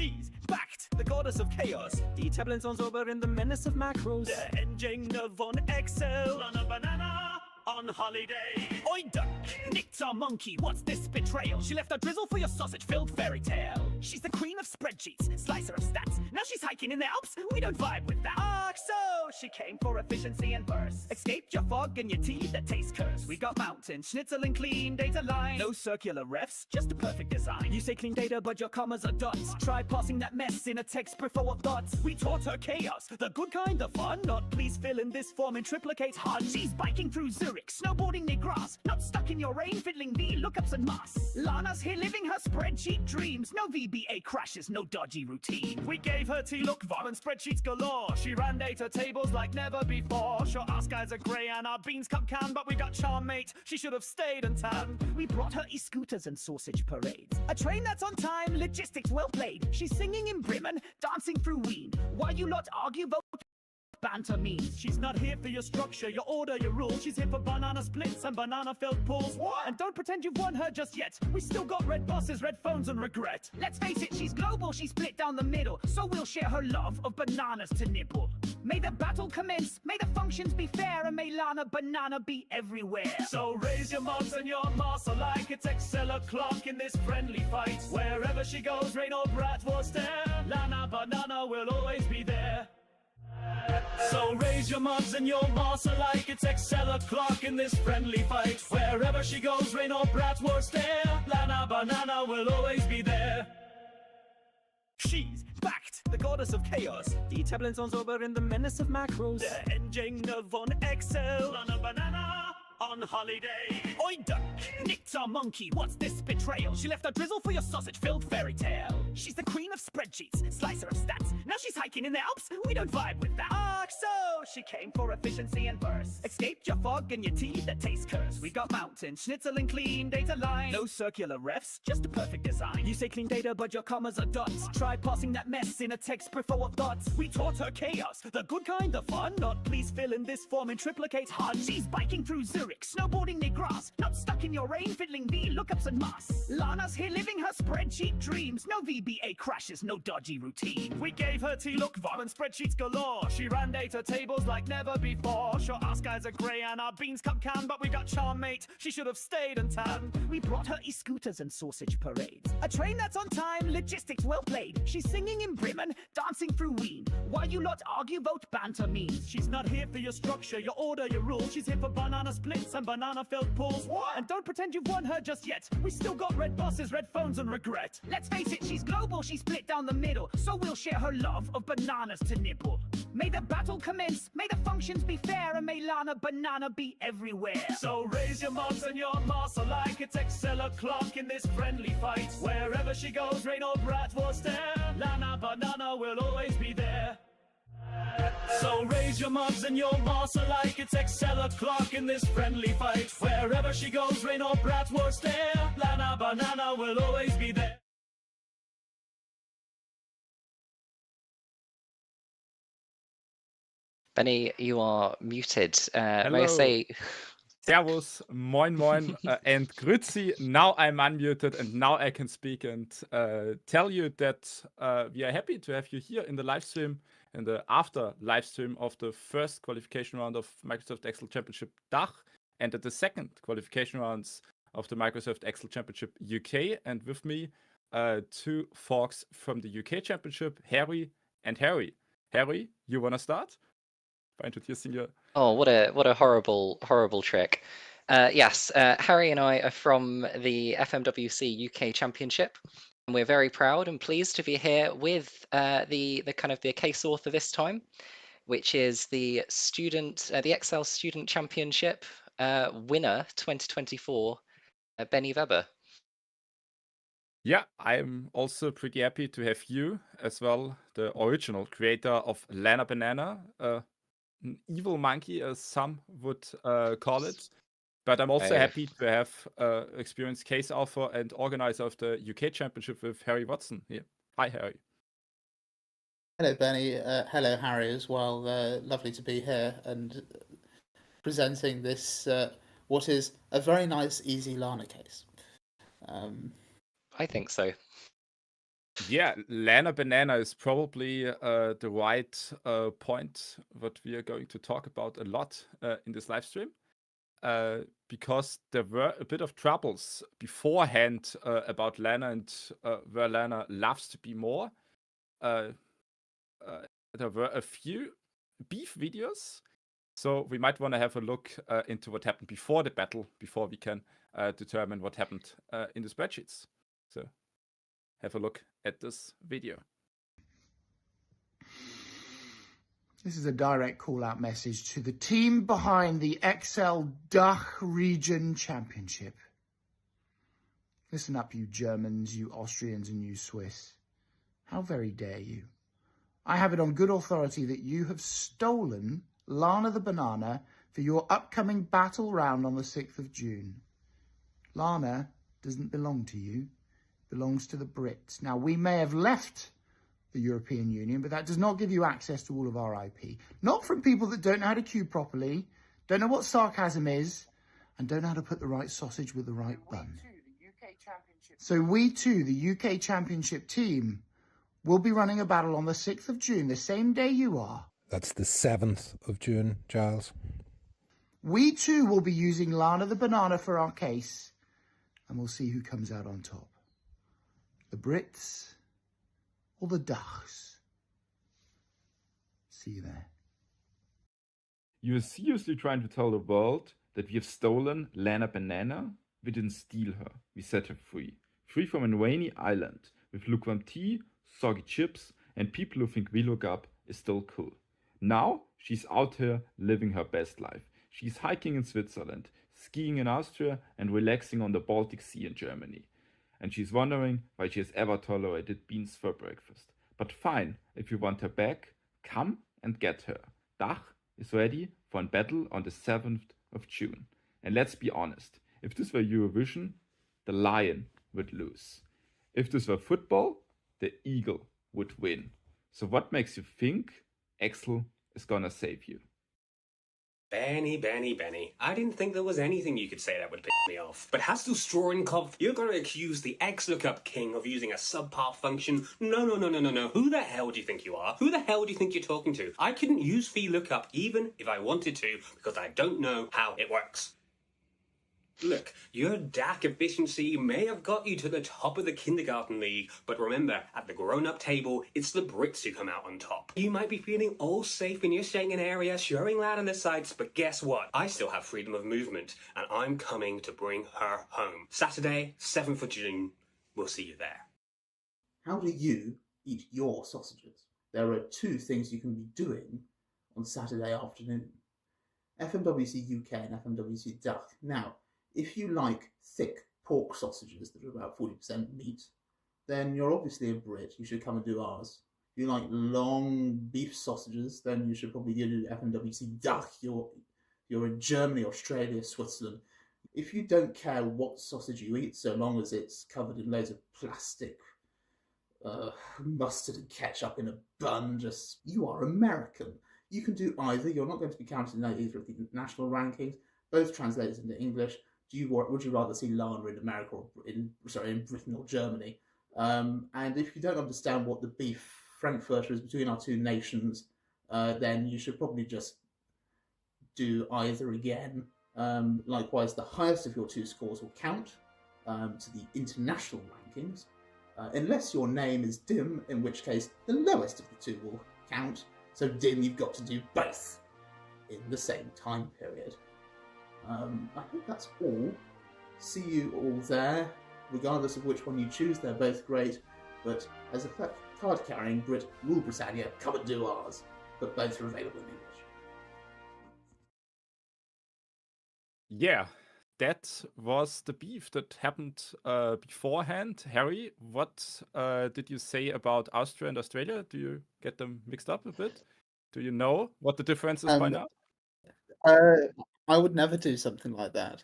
She's backed, the goddess of chaos. Die Tablets on sober in the menace of macros. Der Endgänger von Excel. On a banana, on holiday. Oi duck, nicked our monkey, what's this betrayal? She left a drizzle for your sausage-filled fairy tale. She's the queen of spreadsheets, slicer of stats. Now she's hiking in the Alps, we don't vibe with that. So she came for efficiency and burst. Escaped your fog and your tea that tastes cursed. We got mountain, schnitzel and clean data line. No circular refs, just a perfect design. You say clean data but your commas are dots. Try passing that mess in a text before what dots. We taught her chaos, the good kind of fun. Not please fill in this form in triplicate HUD. She's biking through Zurich, snowboarding near grass. Not stuck in your rain, fiddling V lookups and mass. Lana's here living her spreadsheet dreams. No VBA crashes, no dodgy routine. We gave her T-look, VAR and spreadsheets galore. She ran data tables like never before. Sure, our skies are grey and our beans cup can, but we got charm, mate. She should have stayed and tan. We brought her e-scooters and sausage parades. A train that's on time, logistics well played. She's singing in Bremen, dancing through Wien. Why you lot argue, vote banter means. She's not here for your structure, your order, your rules. She's here for banana splits and banana filled pools. What? And don't pretend you've won her just yet. We still got red buses, red phones and regret. Let's face it, she's global, she's split down the middle. So we'll share her love of bananas to nibble. May the battle commence, may the functions be fair, and may Lana Banana be everywhere. So raise your mugs and your muscle like it's Excel o'clock in this friendly fight. Wherever she goes, rain or bratwurst there, Lana Banana will always be there. So raise your mugs and your muscle like it's Excel o'clock in this friendly fight. Wherever she goes, rain or bratwurst there, Lana Banana will always be there. She's backed, the goddess of chaos. Die Tablets on sober in the menace of macros. Der Endgänger von Excel. On a banana, on holiday. Oi duck, nicked our monkey, what's this betrayal? She left a drizzle for your sausage-filled fairy tale. She's the queen of spreadsheets, slicer of stats. Now she's hiking in the Alps, we don't vibe with that. So she came for efficiency and burst. Escaped your fog and your tea that tastes cursed. We got mountain, schnitzel and clean data line. No circular refs, just a perfect design. You say clean data but your commas are dots. Try passing that mess in a text before what dots. We taught her chaos, the good kind of fun. Not please fill in this form in triplicate HUD. She's biking through Zurich, snowboarding near grass. Not stuck in your rain, fiddling V lookups and mass. Lana's here living her spreadsheet dreams. No VBA crashes, no dodgy routine. We gave her T-look, VAR and spreadsheets galore. She ran data tables like never before. Sure, our skies are grey and our beans cup can, but we got charm, mate. She should have stayed and tan. We brought her e-scooters and sausage parades. A train that's on time, logistics well played. She's singing in Bremen, dancing through Wien. Why you lot argue, vote banter means. She's not here for your structure, your order, your rules. She's here for banana splits and banana filled pools. What? And don't pretend you've won her just yet. We still got red buses, red phones and regret. Let's face it, she's global, she's split down the middle. So we'll share her love of bananas to nibble. May the battle commence, may the functions be fair, and may Lana Banana be everywhere. So raise your mugs and your muscle like it's Excel o'clock in this friendly fight. Wherever she goes, rain or bratwurst there, Lana Banana will always be there. So raise your mugs and your muscle like it's Excel o'clock in this friendly fight. Wherever she goes, rain or bratwurst there, Lana Banana will always be there. Benny, you are muted. May I Hello. say, Servus, moin moin, and grüezi. Now I'm unmuted and now I can speak and tell you that we are happy to have you here in the live stream, in the after live stream of the first qualification round of Microsoft Excel Championship DACH and at the second qualification rounds of the Microsoft Excel Championship UK. And with me, two folks from the UK Championship, Harry and Harry. Harry, you want to start by introducing your... oh, what a horrible trick. Yes, Harry and I are from the FMWC UK Championship, and we're very proud and pleased to be here with the case author this time, which is the Excel Student Championship winner 2024, Benny Weber. Yeah, I'm also pretty happy to have you as well, the original creator of Lana Banana, an evil monkey, as some would call it. But I'm also happy to have experienced case author and organizer of the UK Championship with Harry Watson here. Hi, Harry. Hello, Benny. Hello, Harry, as well. Lovely to be here and presenting this, what is a very nice, easy Lana case. I think so. Yeah, Lana Banana is probably the right point what we are going to talk about a lot in this live stream. Because there were a bit of troubles beforehand about Lana and where Lana loves to be more. There were a few beef videos, so we might want to have a look into what happened before the battle, before we can determine what happened in the spreadsheets. So have a look at this video. This is a direct call-out message to the team behind the XL DACH Region Championship. Listen up, you Germans, you Austrians, and you Swiss. How very dare you? I have it on good authority that you have stolen Lana the Banana for your upcoming battle round on the 6th of June. Lana doesn't belong to you, it belongs to the Brits. Now, we may have left the European Union, but that does not give you access to all of our IP. Not from people that don't know how to queue properly, don't know what sarcasm is, and don't know how to put the right sausage with the right bun. So we too, the UK Championship team, will be running a battle on the 6th of June, the same day you are. That's the 7th of June, Giles. We too will be using Lana the Banana for our case, and we'll see who comes out on top. The Brits or the Dachs. See you there. You are seriously trying to tell the world that we have stolen Lana Banana? We didn't steal her. We set her free. Free from a rainy island with lukewarm tea, soggy chips, and people who think VLOOKUP is still cool. Now she's out here living her best life. She's hiking in Switzerland, skiing in Austria, and relaxing on the Baltic Sea in Germany. And she's wondering why she has ever tolerated beans for breakfast. But fine, if you want her back, come and get her. DACH is ready for a battle on the 7th of June. And let's be honest, if this were Eurovision, the lion would lose. If this were football, the eagle would win. So what makes you think Axel is gonna save you? Benny. I didn't think there was anything you could say that would piss me off. But hast du Strohrenkopf, you're gonna accuse the XLOOKUP king of using a subpar function? No. Who the hell do you think you are? Who the hell do you think you're talking to? I couldn't use VLOOKUP even if I wanted to because I don't know how it works. Look, your DAC efficiency may have got you to the top of the kindergarten league, but remember, at the grown-up table, it's the Brits who come out on top. You might be feeling all safe in your Schengen area, showing loud on the sites, but guess what? I still have freedom of movement, and I'm coming to bring her home. Saturday, 7th of June. We'll see you there. How do you eat your sausages? There are two things you can be doing on Saturday afternoon. FMWC UK and FMWC DACH. Now, if you like thick pork sausages that are about 40% meat, then you're obviously a Brit. You should come and do ours. If you like long beef sausages, then you should probably go to FMWC DACH. You're in Germany, Australia, Switzerland. If you don't care what sausage you eat, so long as it's covered in loads of plastic mustard and ketchup in a bun, you are American. You can do either. You're not going to be counted in either of the national rankings. Both translated into English. Would you rather see Lana in America or in Britain or Germany? And if you don't understand what the beef Frankfurter is between our two nations, then you should probably just do either again. Likewise, the highest of your two scores will count to the international rankings, unless your name is Dim, in which case the lowest of the two will count. So Dim, you've got to do both in the same time period. I think that's all. See you all there. Regardless of which one you choose, they're both great. But as a card-carrying Brit, Rule Britannia, come and do ours. But both are available in English. Yeah, that was the beef that happened beforehand. Harry, what did you say about Austria and Australia? Do you get them mixed up a bit? Do you know what the difference is by now? I would never do something like that.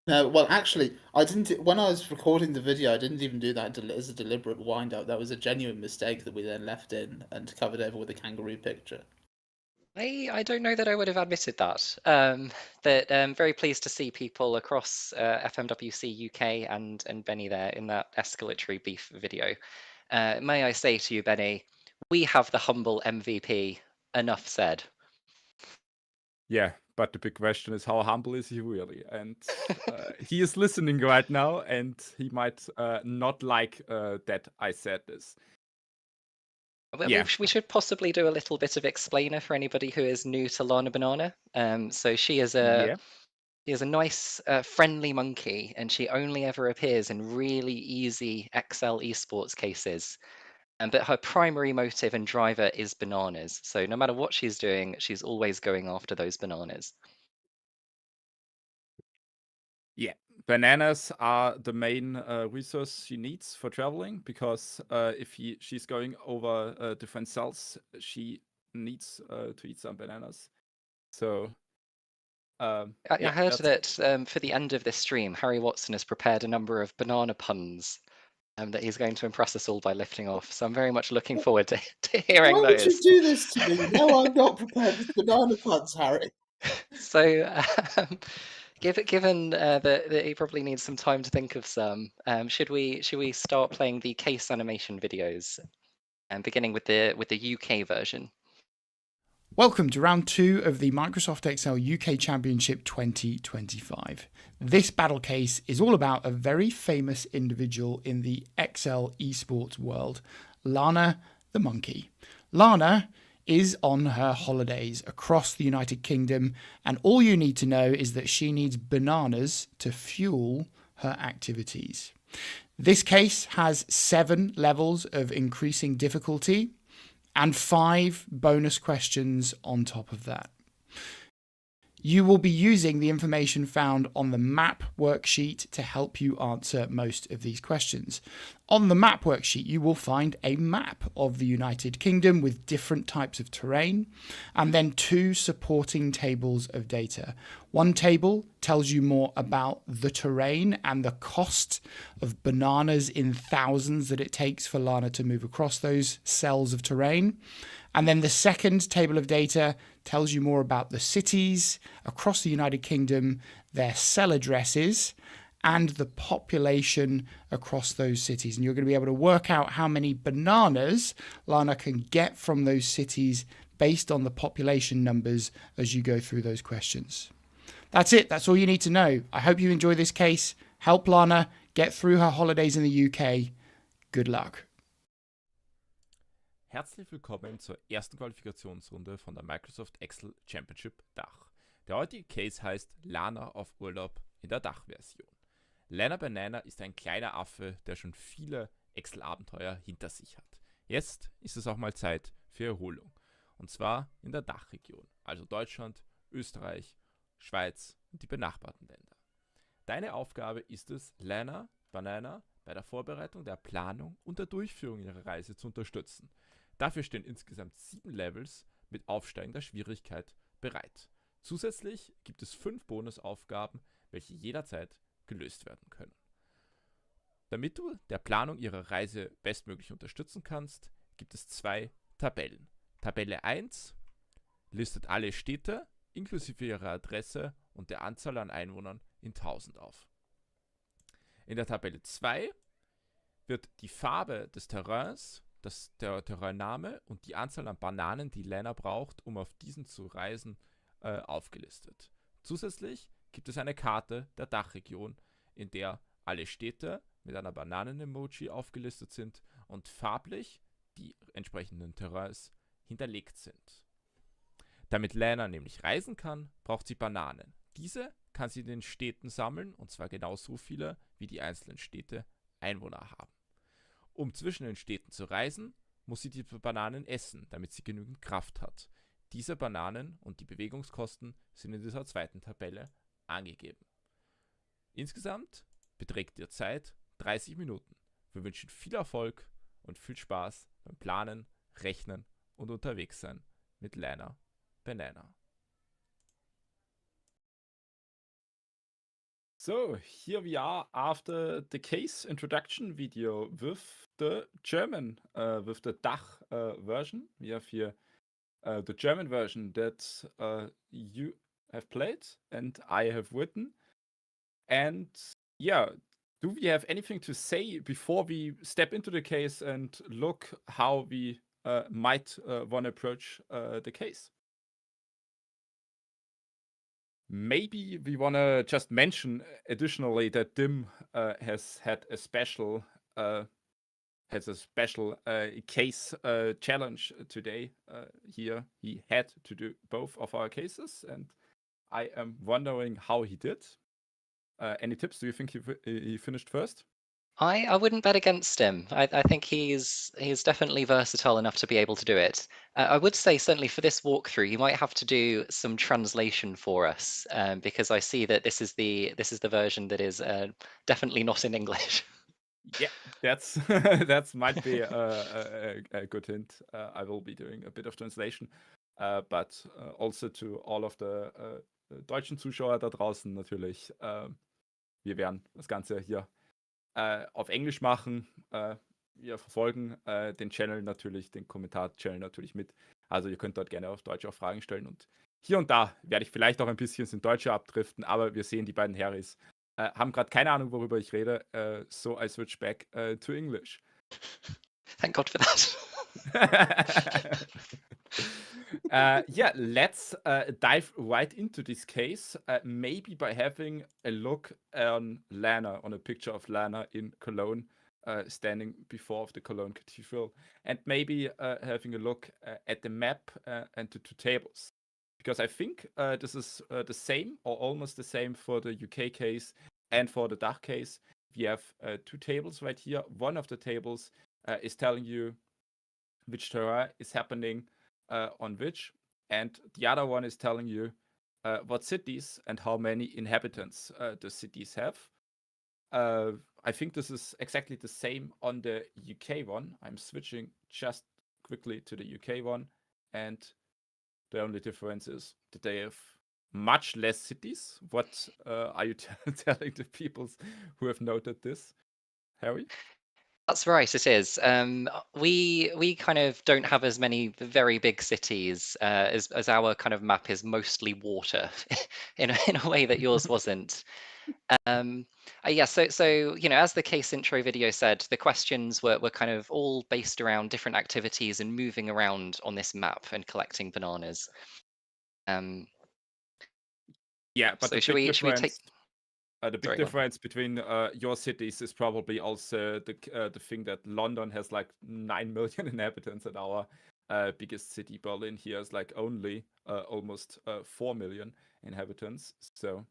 No, well, actually, I didn't. When I was recording the video, I didn't even do that as a deliberate wind-up. That was a genuine mistake that we then left in and covered over with a kangaroo picture. I don't know that I would have admitted that. Very pleased to see people across FMWC UK and Benny there in that escalatory beef video. May I say to you, Benny, we have the humble MVP. Enough said. Yeah, but the big question is, how humble is he really? And he is listening right now, and he might not like that I said this. We should possibly do a little bit of explainer for anybody who is new to Lana Banana. So she is a nice, friendly monkey, and she only ever appears in really easy XL esports cases. But her primary motive and driver is bananas. So no matter what she's doing, she's always going after those bananas. Yeah, bananas are the main resource she needs for traveling, because if she's going over different cells, she needs to eat some bananas. So I yeah, heard that's that for the end of this stream, Harry Watson has prepared a number of banana puns that he's going to impress us all by lifting off. So I'm very much looking forward to hearing Why would you those. do this to me? No, I'm not prepared with banana puns, Harry. So, given that he probably needs some time to think of some, should we start playing the case animation videos, and beginning with the UK version? Welcome to round 2 of the Microsoft Excel UK Championship 2025. This battle case is all about a very famous individual in the Excel esports world, Lana the monkey. Lana is on her holidays across the United Kingdom, and all you need to know is that she needs bananas to fuel her activities. This case has 7 levels of increasing difficulty and 5 bonus questions on top of that. You will be using the information found on the map worksheet to help you answer most of these questions. On the map worksheet, you will find a map of the United Kingdom with different types of terrain, and then 2 supporting tables of data. One table tells you more about the terrain and the cost of bananas in thousands that it takes for Lana to move across those cells of terrain. And then the second table of data tells you more about the cities across the United Kingdom, their cell addresses, and the population across those cities. And you're going to be able to work out how many bananas Lana can get from those cities based on the population numbers as you go through those questions. That's it. That's all you need to know. I hope you enjoy this case. Help Lana get through her holidays in the UK. Good luck. Herzlich willkommen zur ersten Qualifikationsrunde von der Microsoft Excel Championship DACH. Der heutige Case heißt Lana auf Urlaub in der DACH-Version. Lana Banana ist ein kleiner Affe, der schon viele Excel-Abenteuer hinter sich hat. Jetzt ist es auch mal Zeit für Erholung. Und zwar in der DACH-Region, also Deutschland, Österreich, Schweiz und die benachbarten Länder. Deine Aufgabe ist es, Lana Banana bei der Vorbereitung, der Planung und der Durchführung ihrer Reise zu unterstützen. Dafür stehen insgesamt 7 Levels mit aufsteigender Schwierigkeit bereit. Zusätzlich gibt es 5 Bonusaufgaben, welche jederzeit gelöst werden können. Damit du der Planung ihrer Reise bestmöglich unterstützen kannst, gibt es 2 Tabellen. Tabelle 1 listet alle Städte inklusive ihrer Adresse und der Anzahl an Einwohnern in 1000 auf. In der Tabelle 2 wird die Farbe des Terrains, der Terrainname und die Anzahl an Bananen, die Lana braucht, um auf diesen zu reisen, aufgelistet. Zusätzlich gibt es eine Karte der Dachregion, in der alle Städte mit einer Bananen-Emoji aufgelistet sind und farblich die entsprechenden Terrains hinterlegt sind. Damit Lana nämlich reisen kann, braucht sie Bananen. Diese kann sie in den Städten sammeln, und zwar genauso viele, wie die einzelnen Städte Einwohner haben. Um zwischen den Städten zu reisen, muss sie die Bananen essen, damit sie genügend Kraft hat. Diese Bananen und die Bewegungskosten sind in dieser zweiten Tabelle angegeben. Insgesamt beträgt die Zeit 30 Minuten. Wir wünschen viel Erfolg und viel Spaß beim Planen, Rechnen und unterwegs sein mit Lana Banana. So, here we are after the case introduction video with the German, with the DACH version. We have here the German version that you have played and I have written. And yeah, do we have anything to say before we step into the case and look how we might want to approach the case? Maybe we want to just mention additionally that Dim has had a special case challenge today. Here he had to do both of our cases, and I am wondering how he did. Any tips? Do you think he finished first? I wouldn't bet against him. I think he's definitely versatile enough to be able to do it. I would say certainly for this walkthrough, you might have to do some translation for us, because I see that this is the version that is definitely not in English. Yeah, that might be a good hint. I will be doing a bit of translation, but also to all of the deutschen Zuschauer da draußen natürlich. Wir werden das Ganze hier auf Englisch machen. Wir verfolgen den Channel natürlich, den Kommentar-Channel natürlich mit. Also ihr könnt dort gerne auf Deutsch auch Fragen stellen. Und hier und da werde ich vielleicht auch ein bisschen ins Deutsche abdriften, aber wir sehen, die beiden Harrys haben gerade keine Ahnung, worüber ich rede. So I switch back to English. Thank God for that. Yeah, let's dive right into this case. Maybe by having a look on Lana, on a picture of Lana in Cologne, standing before of the Cologne Cathedral, and maybe having a look at the map and the two tables. Because I think this is the same or almost the same for the UK case and for the DACH case. We have two tables right here. One of the tables is telling you which terrain is happening on which, and the other one is telling you what cities and how many inhabitants the cities have. I think this is exactly the same on the UK one. I'm switching just quickly to the UK one, and the only difference is that they have much less cities. What are you telling the people who have noted this, Harry? That's right, it is. We kind of don't have as many very big cities as our kind of map is mostly water in a way that yours wasn't. Yeah, so you know, as the case intro video said, the questions were kind of all based around different activities and moving around on this map and collecting bananas. Yeah, but So the should big we difference, take? the big Sorry, go on. difference between your cities is probably also the thing that London has like 9 million inhabitants, and our biggest city, Berlin, here is like only almost 4 million inhabitants. So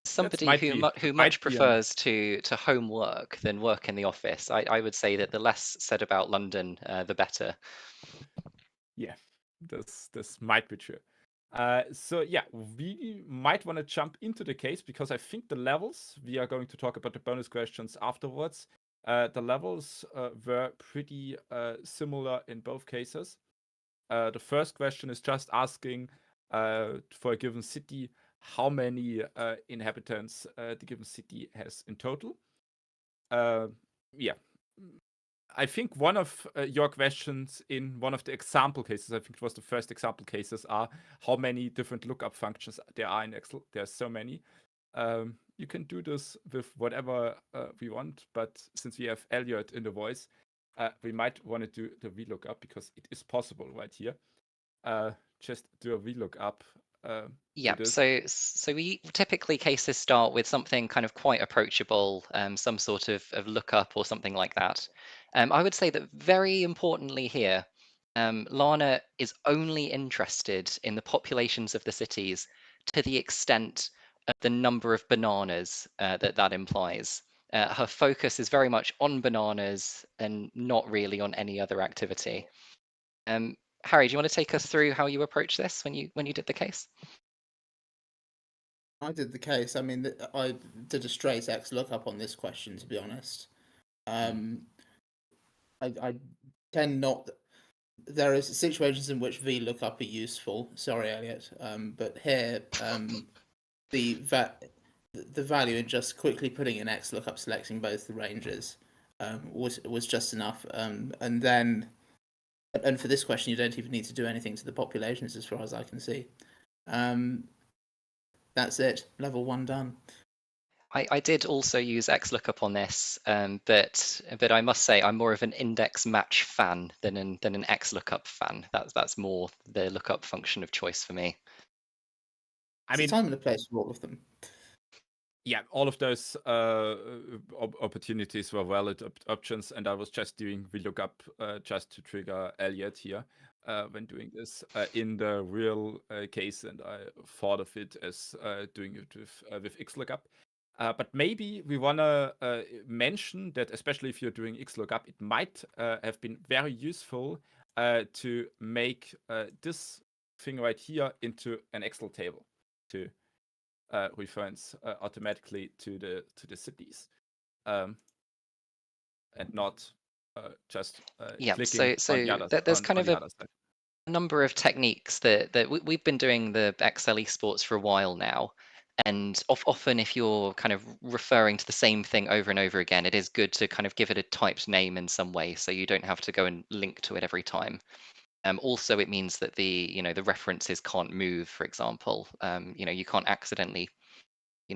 Somebody might who be- who might much be an- prefers to homework than work in the office. I would say that the less said about London, the better. Yeah, this might be true. So yeah, we might want to jump into the case because I think the levels, we are going to talk about the bonus questions afterwards. The levels were pretty similar in both cases. The first question is just asking for a given city how many inhabitants the given city has in total. Yeah. I think one of your questions in one of the example cases, I think it was the first example cases, are how many different lookup functions there are in Excel. There's so many. You can do this with whatever we want, but since we have Elliot in the voice, we might want to do the VLOOKUP because it is possible right here. Just do a VLOOKUP. Yeah, so we typically cases start with something kind of quite approachable, some sort of lookup or something like that. I would say that very importantly here, Lana is only interested in the populations of the cities to the extent of the number of bananas that implies. Her focus is very much on bananas and not really on any other activity. Harry, do you want to take us through how you approach this when you did the case? I did the case. I mean, I did a straight X lookup on this question, to be honest. I tend not. There are situations in which VLOOKUP are useful. Sorry, Elliot. But here, the value in just quickly putting in X lookup, selecting both the ranges, was just enough. And then And for this question, you don't even need to do anything to the populations, as far as I can see. That's it. Level 1 done. I did also use XLOOKUP on this, but I must say I'm more of an index match fan than an XLOOKUP fan. That's more the lookup function of choice for me. I There's mean, a time and a place for all of them. yeah, all of those opportunities were valid options, and I was just doing VLOOKUP just to trigger Elliot here when doing this in the real case, and I thought of it as doing it with XLOOKUP. But maybe we want to mention that, especially if you're doing XLOOKUP, it might have been very useful to make this thing right here into an Excel table to reference automatically to the cities, and not just Yeah, clicking so on the other there's on, kind on of the a other side. number of techniques that we've been doing the Excel esports for a while now, and often if you're kind of referring to the same thing over and over again, it is good to kind of give it a typed name in some way, so you don't have to go and link to it every time. Also, it means that the references can't move, for example. You can't accidentally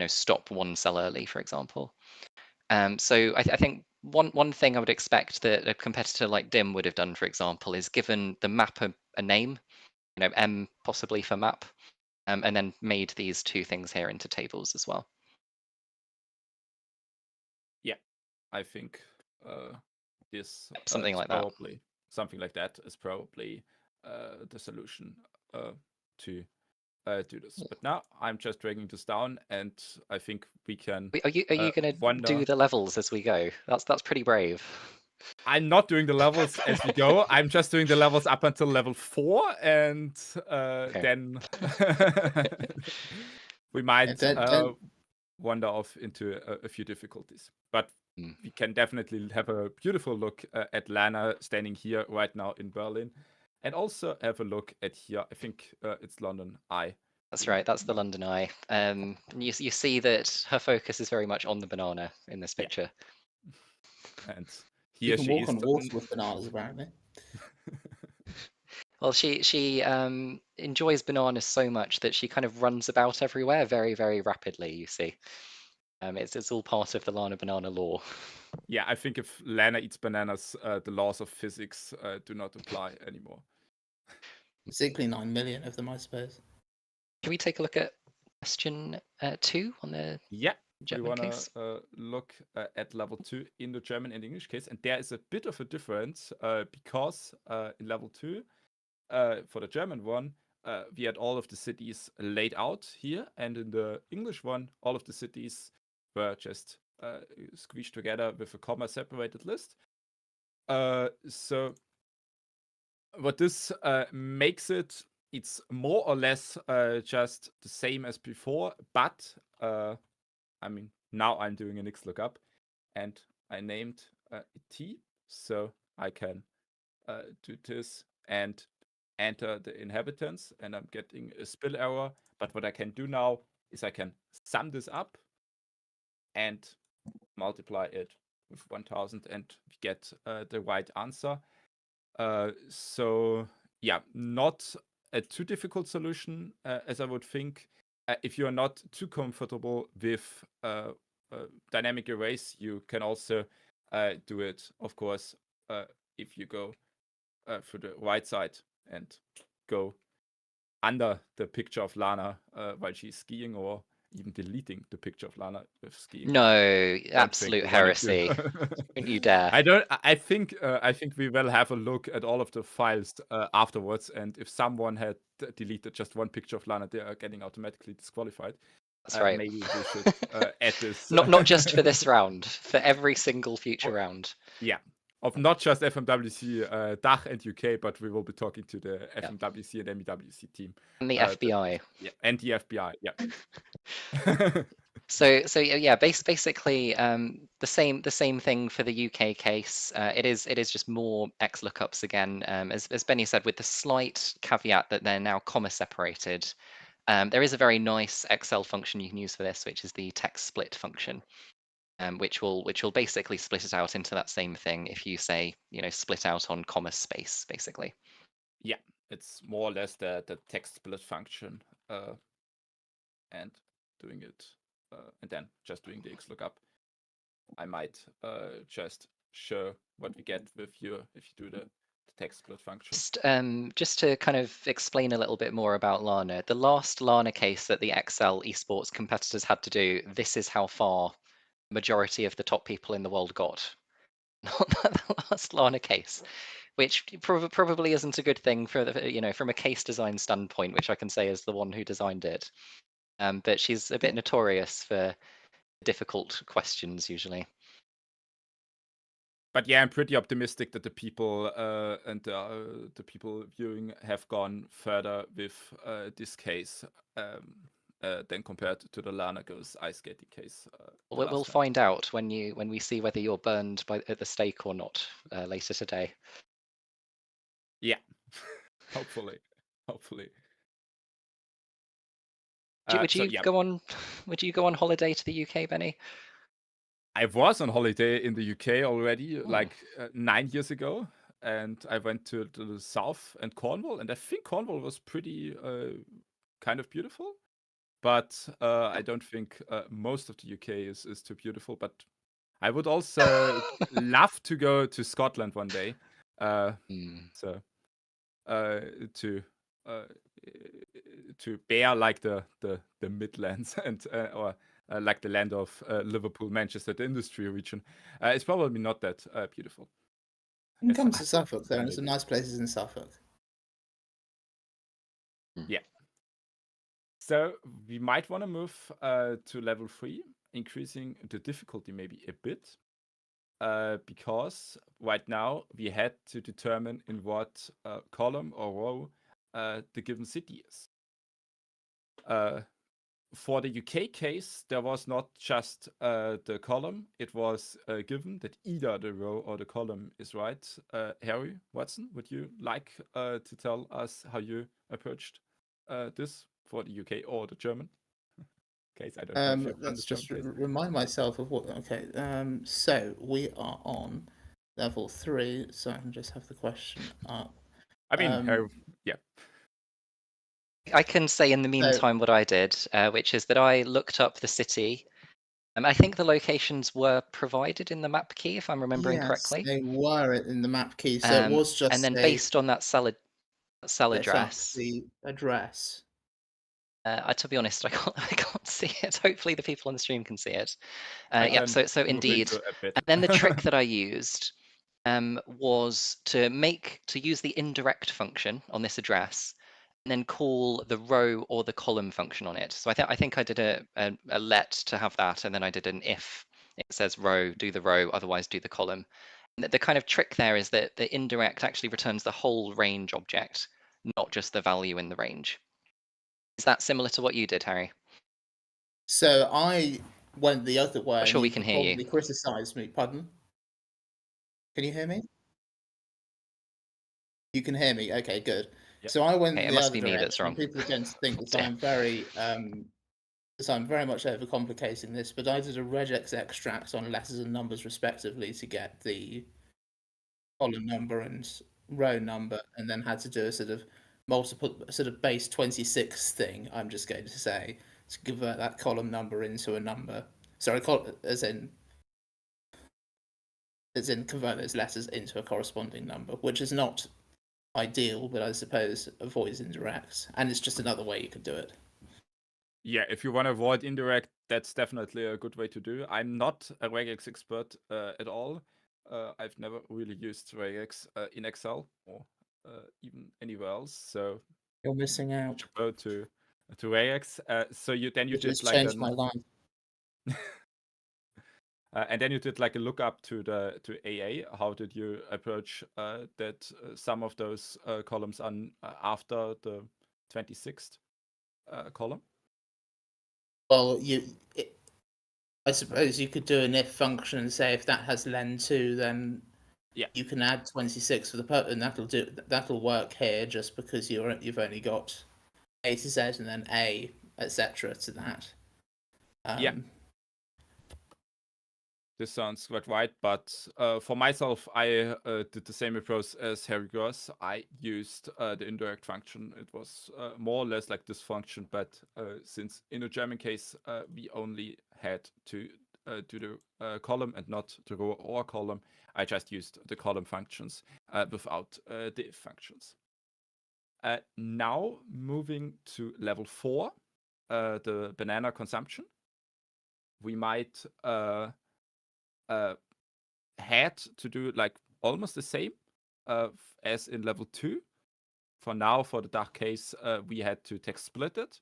stop one cell early, for example. So I think one thing I would expect that a competitor like Dim would have done, for example, is given the map a name, M possibly for map, and then made these two things here into tables as well. Yeah, I think this Something is like that. probably something like that is probably the solution to do this. But now I'm just dragging this down, and I think we can. Are you going to wonder. do the levels as we go? That's pretty brave. I'm not doing the levels as we go. I'm just doing the levels up until level 4, and then we might wander off into a few difficulties. But we can definitely have a beautiful look at Lana standing here right now in Berlin, and also have a look at here. I think it's London Eye. That's right. That's the London Eye. You see that her focus is very much on the banana in this picture. And You here can she walk is. on water with bananas, apparently. Well, she enjoys bananas so much that she kind of runs about everywhere very, very rapidly, you see. It's all part of the Lana banana law. Yeah, I think if Lana eats bananas, the laws of physics do not apply anymore. Particularly 9 million of them, I suppose. Can we take a look at question 2 on the German we want case? to look at level 2 in the German and English case, and there is a bit of a difference because in level 2, for the German one, we had all of the cities laid out here, and in the English one, all of the cities were just squeezed together with a comma separated list. So what this makes it's more or less just the same as before, but I mean, now I'm doing an XLOOKUP, and I named it T, so I can do this and enter the inhabitants, and I'm getting a spill error. But what I can do now is I can sum this up and multiply it with 1000 and get the right answer. So yeah, not a too difficult solution as I would think. If you are not too comfortable with dynamic erase, you can also do it, of course, if you go through the right side and go under the picture of Lana while she's skiing, or even deleting the picture of Lana with skiing. No, absolute heresy. Don't you dare. I think we will have a look at all of the files afterwards, and if someone had deleted just one picture of Lana, they are getting automatically disqualified. That's right. Maybe we should add this. Not just for this round, for every single future round. Yeah. Of not just FMWC DACH and UK, but we will be talking to the FMWC and MEWC team. And the FBI. And the FBI, So yeah, basically the same thing for the UK case. It is just more XLOOKUPs again, as Benny said, with the slight caveat that they're now comma separated. There is a very nice Excel function you can use for this, which is the text split function. which will basically split it out into that same thing if you say, split out on comma space, basically. Yeah, it's more or less the text split function, and doing it, and then just doing the XLOOKUP. I might just show what we get with you if you do the text split function. Just to kind of explain a little bit more about Lana, the last Lana case that the XL esports competitors had to do, this is how far the majority of the top people in the world got. Not the last Lana case, which probably isn't a good thing for the, from a case design standpoint, which I can say is the one who designed it. But she's a bit notorious for difficult questions usually. But yeah, I'm pretty optimistic that the people and the people viewing have gone further with this case than compared to the Lana Goes ice skating case. We'll find out when we see whether you're burned at the stake or not later today. Yeah, hopefully. Would you go on holiday to the UK, Benny? I was on holiday in the UK already, like 9 years ago, and I went to the south and Cornwall, and I think Cornwall was pretty kind of beautiful, but I don't think most of the UK is too beautiful. But I would also love to go to Scotland one day, so to bear like the Midlands and or like the land of Liverpool, Manchester, the industry region. It's probably not that beautiful. You can come to Suffolk, there are some nice places in Suffolk. Yeah. So we might want to move to level 3, increasing the difficulty maybe a bit, because right now we had to determine in what column or row the given city is. For the UK case, there was not just the column, it was given that either the row or the column is right. Harry Watson, would you like to tell us how you approached this for the UK or the German case? I don't know. Let's just remind myself of what. Okay, so we are on level 3, so I can just have the question up. I mean, yeah. I can say in the meantime what I did, which is that I looked up the city. I think the locations were provided in the map key, if I'm remembering correctly. They were in the map key, so it was just. And then based on that cell address, the address. to be honest, I can't see it. Hopefully, the people on the stream can see it. Yeah. So indeed, and then the trick that I used was to use the indirect function on this address, and then call the row or the column function on it. So I think I did a let to have that, and then I did an if it says row, do the row, otherwise do the column. And the kind of trick there is that the indirect actually returns the whole range object, not just the value in the range. Is that similar to what you did, Harry? So I went the other way. I'm sure we can hear you. Probably criticised me. Pardon? Can you hear me? You can hear me. Okay, good. Yep. So I went the other direction. That's wrong. People are going to think that I'm very much overcomplicating this, but I did a regex extract on letters and numbers respectively to get the column number and row number, and then had to do a sort of base 26 thing, I'm just going to say, to convert that column number into a number. Sorry, as in convert those letters into a corresponding number, which is not ideal, but I suppose avoids indirect, and it's just another way you could do it. Yeah, if you want to avoid indirect, that's definitely a good way to do. I'm not a regex expert at all. I've never really used regex in Excel or even anywhere else, so you're missing out. Go to regex. So you did like changed my life. And then you did like a lookup to AA. How did you approach that some of those columns on after the 26th column? Well, I suppose you could do an if function and say if that has len2, then you can add 26 for the and that'll work here just because you've only got A to Z and then A, etc. to that. this sounds quite right, but for myself, I did the same approach as Harry Gross. I used the indirect function. It was more or less like this function, but since in the German case, we only had to do the column and not the row or column, I just used the column functions without the if functions. Now moving to level 4, the banana consumption. We might had to do like almost the same as in level 2. For now, for the DACH case, we had to text split it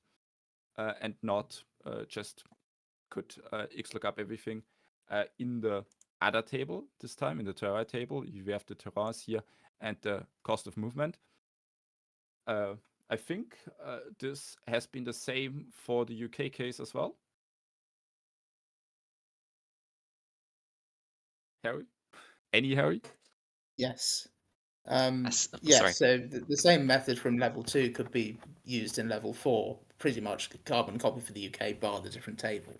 and not just could XLOOKUP everything in the other table this time, in the terrain table. You have the terrains here and the cost of movement. I think this has been the same for the UK case as well. Harry? Any Harry? Yes. Sorry. So the same method from level 2 could be used in level 4, pretty much carbon copy for the UK bar the different table.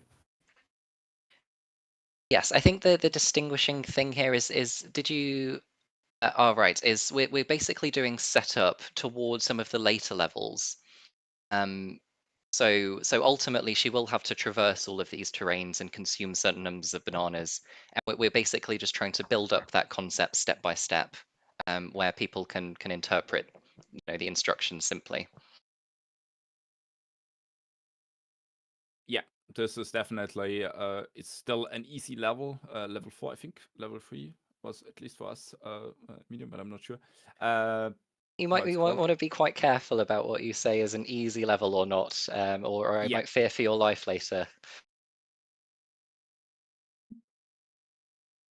Yes, I think the distinguishing thing here is did you right, is we're basically doing setup towards some of the later levels. So ultimately she will have to traverse all of these terrains and consume certain numbers of bananas. And we're basically just trying to build up that concept step by step, where people can interpret, the instructions simply. Yeah, this is definitely it's still an easy level, level 4, I think. Level 3 was at least for us medium, but I'm not sure. You might it's want called. to be quite careful about what you say is an easy level or not, or I Yeah. might fear for your life later.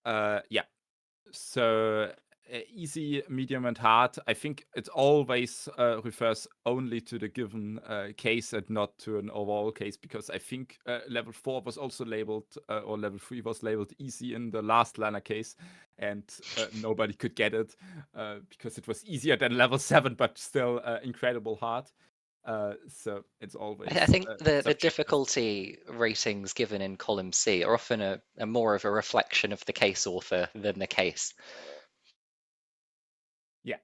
Yeah. So easy, medium, and hard. I think it always refers only to the given case and not to an overall case, because I think level 4 was also labeled, or level 3 was labeled easy in the last Lana case, and nobody could get it because it was easier than level 7, but still incredible hard. So it's always. I think the subjective. difficulty ratings given in column C are often a more of a reflection of the case author than the case. Yeah,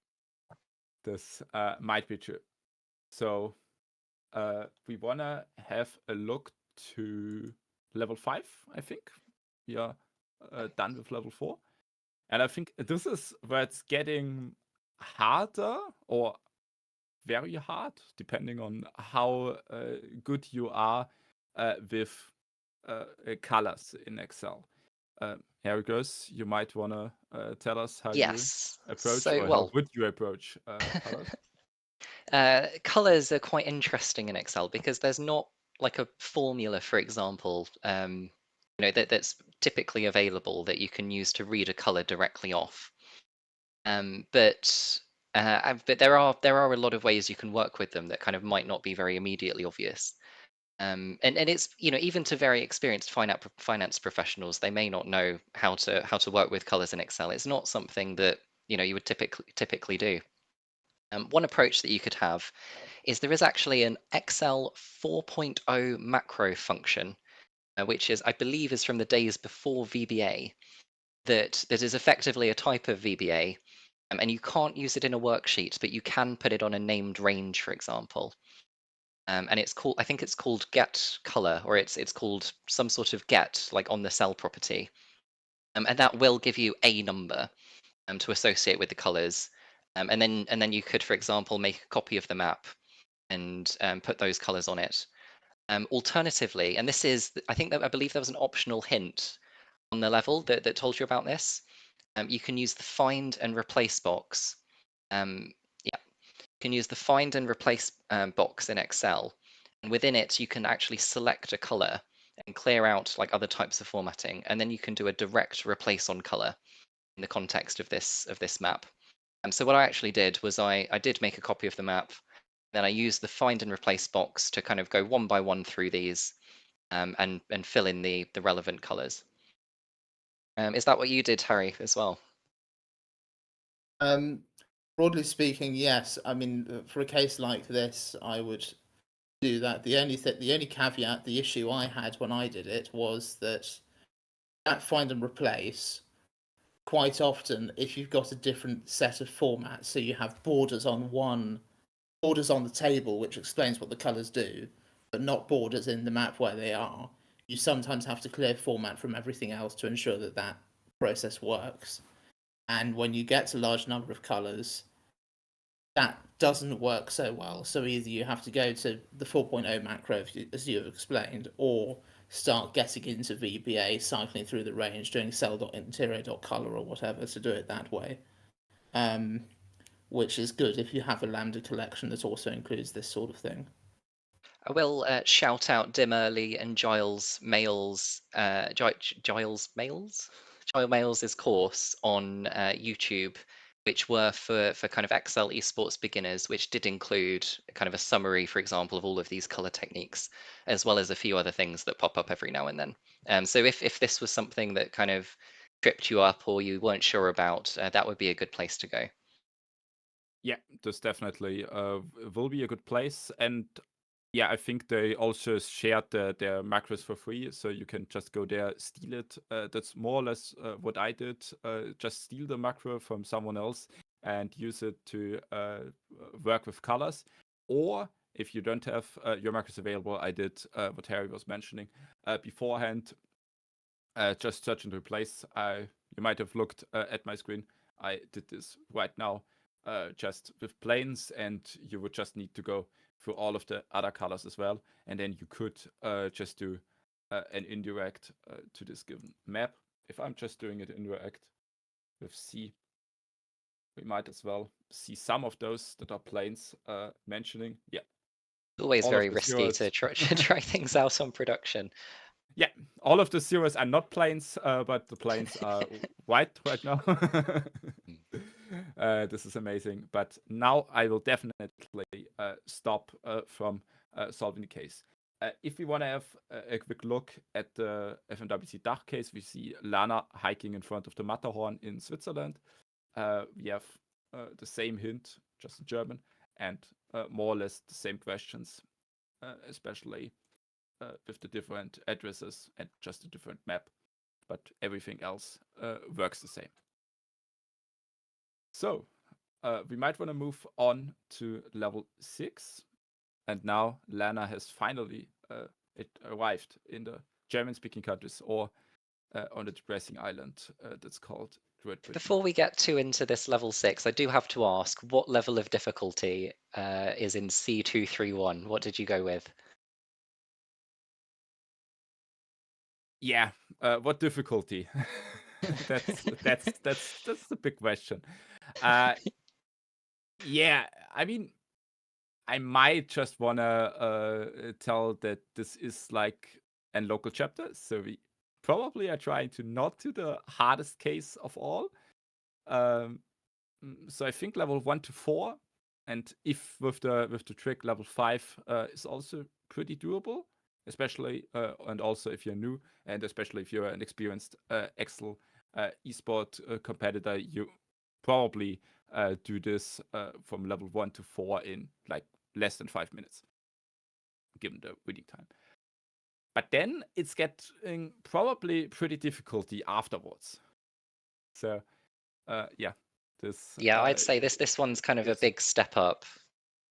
this might be true. So we wanna have a look to level 5, I think. We are done with level 4. And I think this is where it's getting harder, or very hard, depending on how good you are with colors in Excel. Here it goes. You might want to tell us how Yes. you approach, So, or how well, would you approach colors? colors are quite interesting in Excel because there's not like a formula, for example, that's typically available that you can use to read a color directly off. But there are a lot of ways you can work with them that kind of might not be very immediately obvious. And it's, even to very experienced finance professionals, they may not know how to work with colors in Excel. It's not something that you would typically do. One approach that you could have is there is actually an Excel 4.0 macro function, which I believe is from the days before VBA, that is effectively a type of VBA, and you can't use it in a worksheet, but you can put it on a named range, for example. And I think it's called get color, or it's called some sort of get, like on the cell property. And that will give you a number to associate with the colors. And then you could, for example, make a copy of the map and put those colors on it. Alternatively, and this is, I believe there was an optional hint on the level that told you about this. You can use the find and replace box. You can use the find and replace box in Excel, and within it you can actually select a color and clear out like other types of formatting, and then you can do a direct replace on color in the context of this map. So what I actually did was I did make a copy of the map, then I used the find and replace box to kind of go one by one through these and fill in the relevant colors. Is that what you did, Harry, as well? Broadly speaking, yes. I mean, for a case like this, I would do that. The only caveat, the issue I had when I did it was that that find and replace, quite often, if you've got a different set of formats, so you have borders on the table, which explains what the colours do, but not borders in the map where they are, you sometimes have to clear format from everything else to ensure that that process works. And when you get to a large number of colours, that doesn't work so well. So either you have to go to the 4.0 macro, as you have explained, or start getting into VBA, cycling through the range, doing cell.interior.color or whatever to do it that way. Which is good if you have a lambda collection that also includes this sort of thing. I will shout out Dim Early and Giles Mails' course on YouTube, which were for kind of Excel esports beginners, which did include kind of a summary, for example, of all of these color techniques, as well as a few other things that pop up every now and then. So if this was something that kind of tripped you up or you weren't sure about, that would be a good place to go. Yeah, this definitely will be a good place. And yeah, I think they also shared their macros for free, so you can just go there, steal it. That's more or less what I did. Just steal the macro from someone else and use it to work with colors. Or if you don't have your macros available, I did what Harry was mentioning beforehand. Just search and replace. You might have looked at my screen. I did this right now, just with planes, and you would just need to go through all of the other colors as well, and then you could just do an indirect to this given map. If I'm just doing it indirect with C, we might as well see some of those that are planes mentioning. Yeah, Always all very of the risky zeros. to try things out on production. Yeah, all of the zeros are not planes, but the planes are white right now. This is amazing. But now I will definitely stop from solving the case. If we want to have a quick look at the FMWC DACH case, we see Lana hiking in front of the Matterhorn in Switzerland. We have the same hint, just in German, and more or less the same questions, especially with the different addresses and just a different map, but everything else works the same. So we might want to move on to level 6, and now Lana has finally arrived in the German-speaking countries, or on the depressing island that's called Great Britain. Before we get too into this level 6, I do have to ask, what level of difficulty is in C231? What did you go with? Yeah, what difficulty? that's the big question. Yeah, I mean, I might just wanna tell that this is like a local chapter, so we probably are trying to not do the hardest case of all. So I think level 1 to 4, and if with the trick level 5 is also pretty doable, especially and also if you're new, and especially if you're an experienced Excel esport competitor, you probably do this from level 1 to 4 in like less than 5 minutes, given the reading time. But then it's getting probably pretty difficulty afterwards. So yeah, this. Yeah, I'd say this one's kind of a big step up.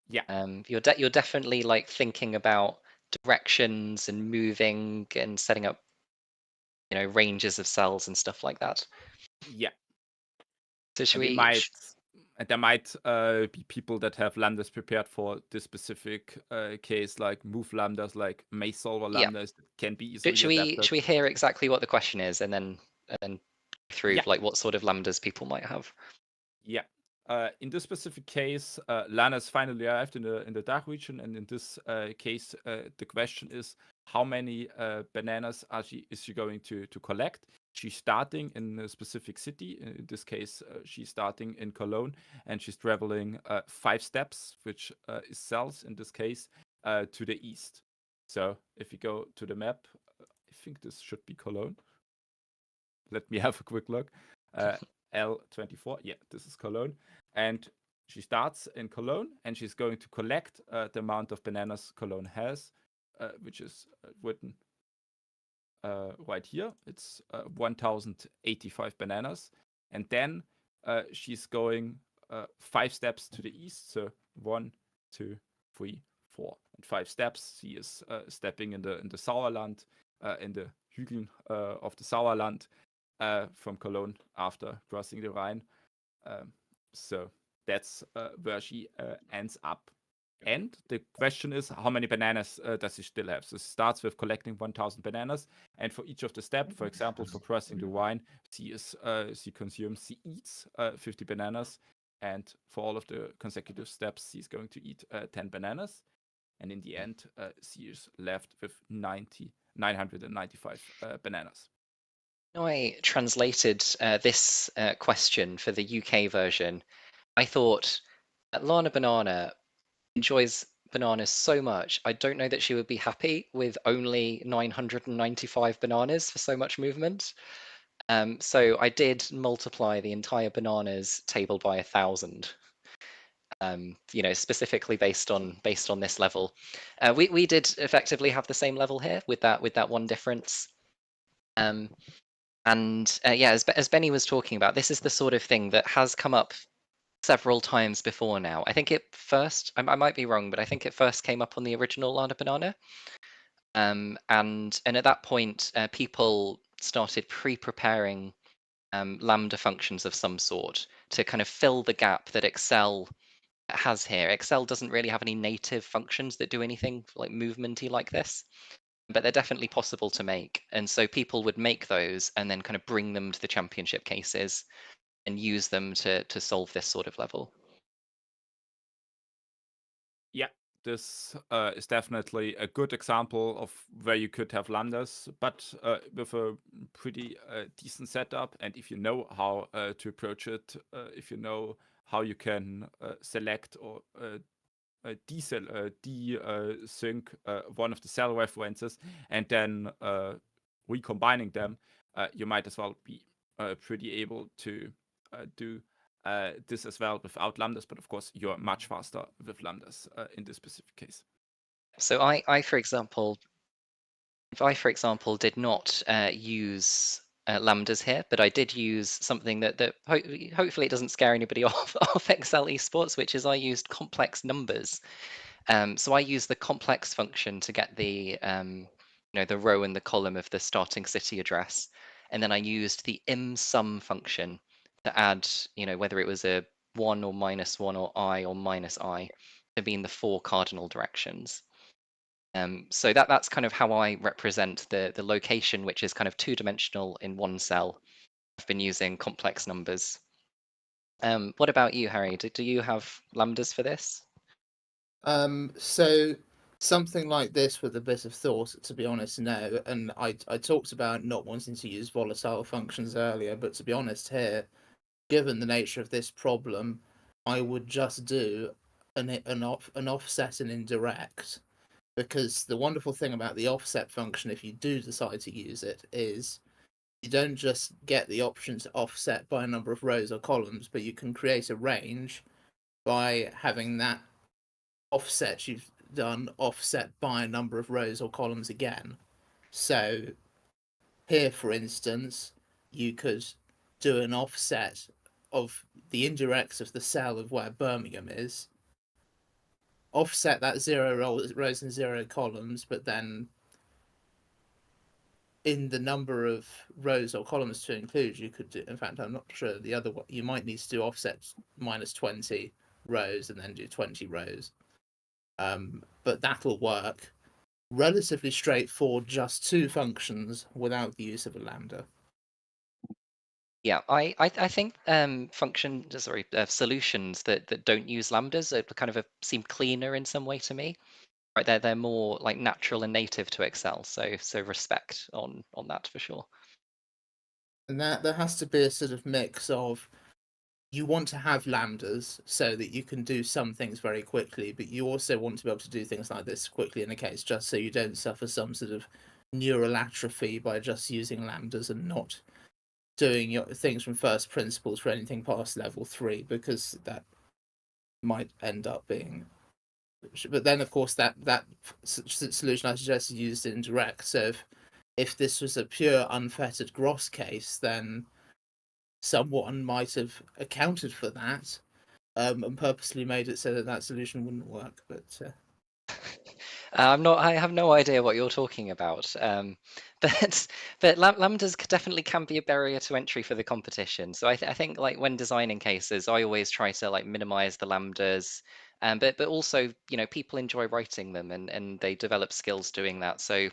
Yeah. You're definitely like thinking about directions and moving and setting up, ranges of cells and stuff like that. Yeah. So should there might be people that have lambdas prepared for this specific case, like move lambdas, like maze solver lambdas that can be easily adapted. Should we hear exactly what the question is and then through like what sort of lambdas people might have? Yeah. In this specific case, Lana's finally arrived in the DACH region, and in this case, the question is how many bananas is she going to collect? She's starting in a specific city. In this case, she's starting in Cologne, and she's traveling 5 steps, which is cells in this case, to the east. So if you go to the map, I think this should be Cologne. Let me have a quick look. L24, yeah, this is Cologne. And she starts in Cologne, and she's going to collect the amount of bananas Cologne has, which is written right here. It's 1085 bananas. And then she's going 5 steps to the east. So 1, 2, 3, 4, and 5 steps. She is stepping in the Sauerland, in the Hügeln of the Sauerland from Cologne after crossing the Rhine. So that's where she ends up. And the question is, how many bananas does she still have? So it starts with collecting 1,000 bananas, and for each of the steps, for example, for crossing the Rhine, she eats 50 bananas, and for all of the consecutive steps, she's going to eat 10 bananas, and in the end, she is left with 995 bananas. I translated this question for the UK version. I thought Lana Banana enjoys bananas so much. I don't know that she would be happy with only 995 bananas for so much movement. So I did multiply the entire bananas table by 1,000. Specifically based on this level. We did effectively have the same level here with that one difference. As Benny was talking about, this is the sort of thing that has come up several times before now. I think it first, I might be wrong, but I think it first came up on the original Lana Banana. And at that point, people started pre-preparing Lambda functions of some sort to kind of fill the gap that Excel has here. Excel doesn't really have any native functions that do anything like movementy like this, but they're definitely possible to make. And so people would make those and then kind of bring them to the championship cases and use them to solve this sort of level. Yeah, this is definitely a good example of where you could have lambdas, but with a pretty decent setup. And if you know how to approach it, if you know how you can select or desync one of the cell references and then recombining them, you might as well be pretty able to do this as well without lambdas, but of course you're much faster with lambdas in this specific case. So I for example, did not use lambdas here, but I did use something that hopefully it doesn't scare anybody off Excel esports, which is I used complex numbers. So I used the complex function to get the the row and the column of the starting city address, and then I used the imsum function to add whether it was a 1 or -1 or I or -I to be in the 4 cardinal directions. So that's kind of how I represent the location, which is kind of 2-dimensional in one cell. I've been using complex numbers. What about you, Harry? Do you have lambdas for this? So something like this with a bit of thought, to be honest, no. And I talked about not wanting to use volatile functions earlier, but to be honest here, given the nature of this problem, I would just do an offset and indirect, because the wonderful thing about the offset function, if you do decide to use it, is you don't just get the option to offset by a number of rows or columns, but you can create a range by having that offset you've done offset by a number of rows or columns again. So here, for instance, you could do an offset of the indirects of the cell of where Birmingham is, offset that 0 rows and 0 columns, but then in the number of rows or columns to include, you could do, in fact, I'm not sure the other one, you might need to do offset -20 rows and then do 20 rows. But that'll work. Relatively straightforward, just 2 functions without the use of a lambda. Yeah, I think solutions that don't use lambdas are kind of seem cleaner in some way to me. Right, they're more like natural and native to Excel. So respect on that for sure. And that there has to be a sort of mix of, you want to have lambdas so that you can do some things very quickly, but you also want to be able to do things like this quickly in a case, just so you don't suffer some sort of neural atrophy by just using lambdas and not doing your things from first principles for anything past level 3, because that might end up being. But then, of course, that solution I suggested used indirect. So if this was a pure unfettered gross case, then someone might have accounted for that and purposely made it so that that solution wouldn't work. But I have no idea what you're talking about. But lambdas definitely can be a barrier to entry for the competition. So I think like when designing cases, I always try to like minimize the lambdas. But also, people enjoy writing them and they develop skills doing that. So,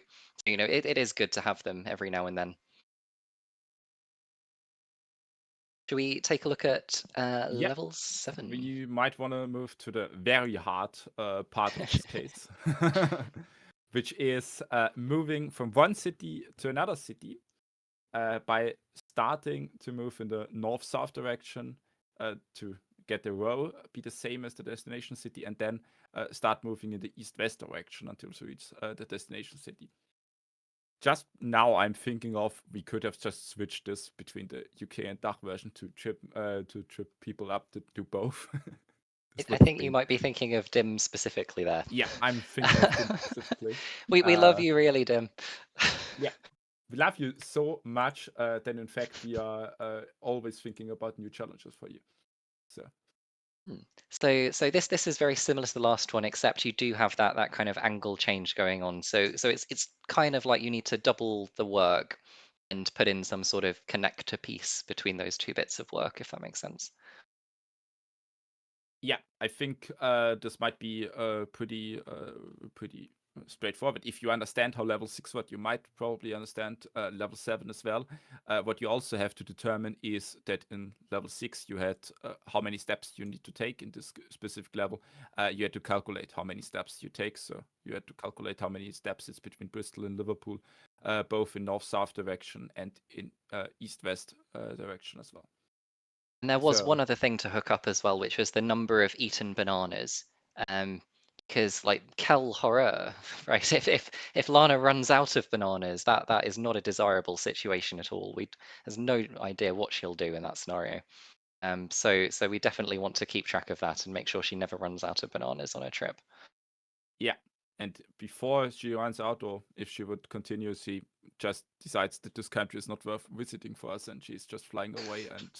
it is good to have them every now and then. Should we take a look at Yeah. level 7? We might want to move to the very hard part of this case, which is moving from one city to another city by starting to move in the north-south direction to get the row be the same as the destination city, and then start moving in the east-west direction until we reach the destination city. Just now, I'm thinking of we could have just switched this between the UK and DACH version to trip people up to do both. I think you might be thinking of Dim specifically there. Yeah, I'm thinking of Dim specifically. We love you really, Dim. Yeah, we love you so much that in fact we are always thinking about new challenges for you. So this is very similar to the last one, except you do have that kind of angle change going on. So it's kind of like you need to double the work and put in some sort of connector piece between those two bits of work, if that makes sense. Yeah, I think this might be pretty straightforward. If you understand how level 6 works, you might probably understand level 7 as well. What you also have to determine is that in level 6 you had how many steps you need to take in this specific level. You had to calculate how many steps you take. So you had to calculate how many steps it's between Bristol and Liverpool, both in north-south direction and in east-west direction as well. And there was So- one other thing to hook up as well, which was the number of eaten bananas. Because like Kel horror, right? If Lana runs out of bananas, that is not a desirable situation at all. There's no idea what she'll do in that scenario. So we definitely want to keep track of that and make sure she never runs out of bananas on her trip. Yeah, and before she runs out, or if she would continue, she just decides that this country is not worth visiting for us, and she's just flying away and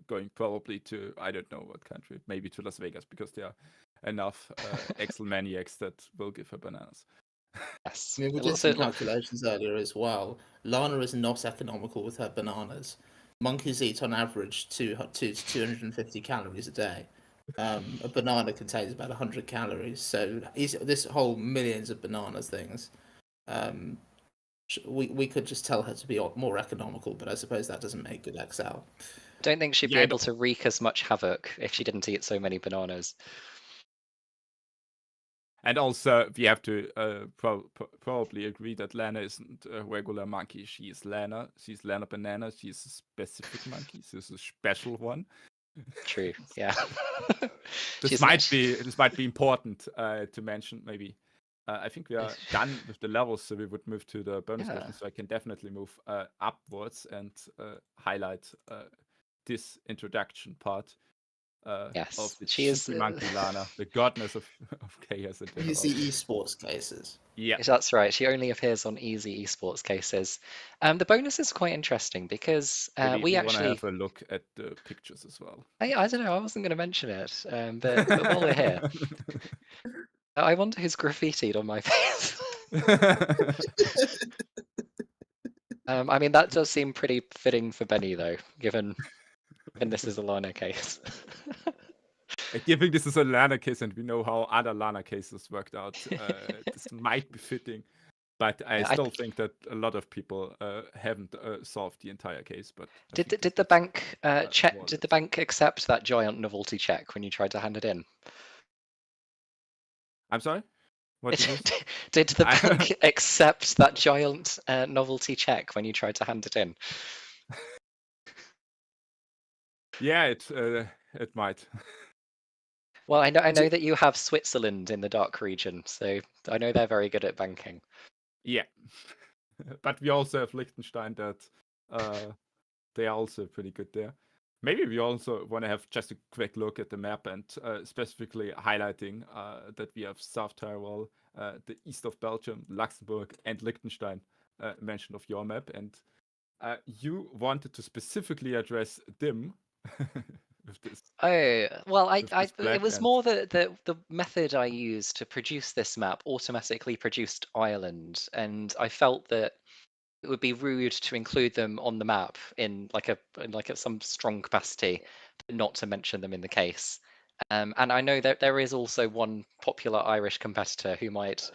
going probably to, I don't know what country, maybe to Las Vegas, because there are enough Excel maniacs that will give her bananas. Yes. I mean, we did some calculations earlier as well. Lana is not economical with her bananas. Monkeys eat on average 200 to 250 calories a day. A banana contains about 100 calories. So this whole millions of bananas things, we could just tell her to be more economical, but I suppose that doesn't make good Excel. I don't think she'd be able to wreak as much havoc if she didn't eat so many bananas. And also, we have to probably agree that Lana isn't a regular monkey. She is Lana. She's Lana Banana. She's a specific monkey. She's a special one. True. Yeah. This might be important to mention. Maybe I think we are done with the levels, so we would move to the bonus question. So I can definitely move upwards and highlight this introduction part. Yes, of the she is cheeky monkey Lana, the goddess of chaos. Easy esports cases. Yeah, that's right. She only appears on easy esports cases. The bonus is quite interesting because we actually want to have a look at the pictures as well. I don't know. I wasn't going to mention it, but while we're here, I wonder who's graffitied on my face. I mean, that does seem pretty fitting for Benny, though, given this is a Lana case. Given this is a Lana case and we know how other Lana cases worked out, this might be fitting. But I still think that a lot of people haven't solved the entire case. But did the bank check? Did the bank accept that giant novelty check when you tried to hand it in? I'm sorry. What did the bank accept that giant novelty check when you tried to hand it in? Yeah, it might. Well, I know that you have Switzerland in the DACH region, so I know they're very good at banking. Yeah, but we also have Liechtenstein that they are also pretty good there. Maybe we also want to have just a quick look at the map and specifically highlighting that we have South Tyrol, the east of Belgium, Luxembourg, and Liechtenstein mention of your map, and you wanted to specifically address Dim with this. Oh, well, With this it black was and- more the method I used to produce this map automatically produced Ireland, and I felt that it would be rude to include them on the map in like some strong capacity, but not to mention them in the case. And I know that there is also one popular Irish competitor who might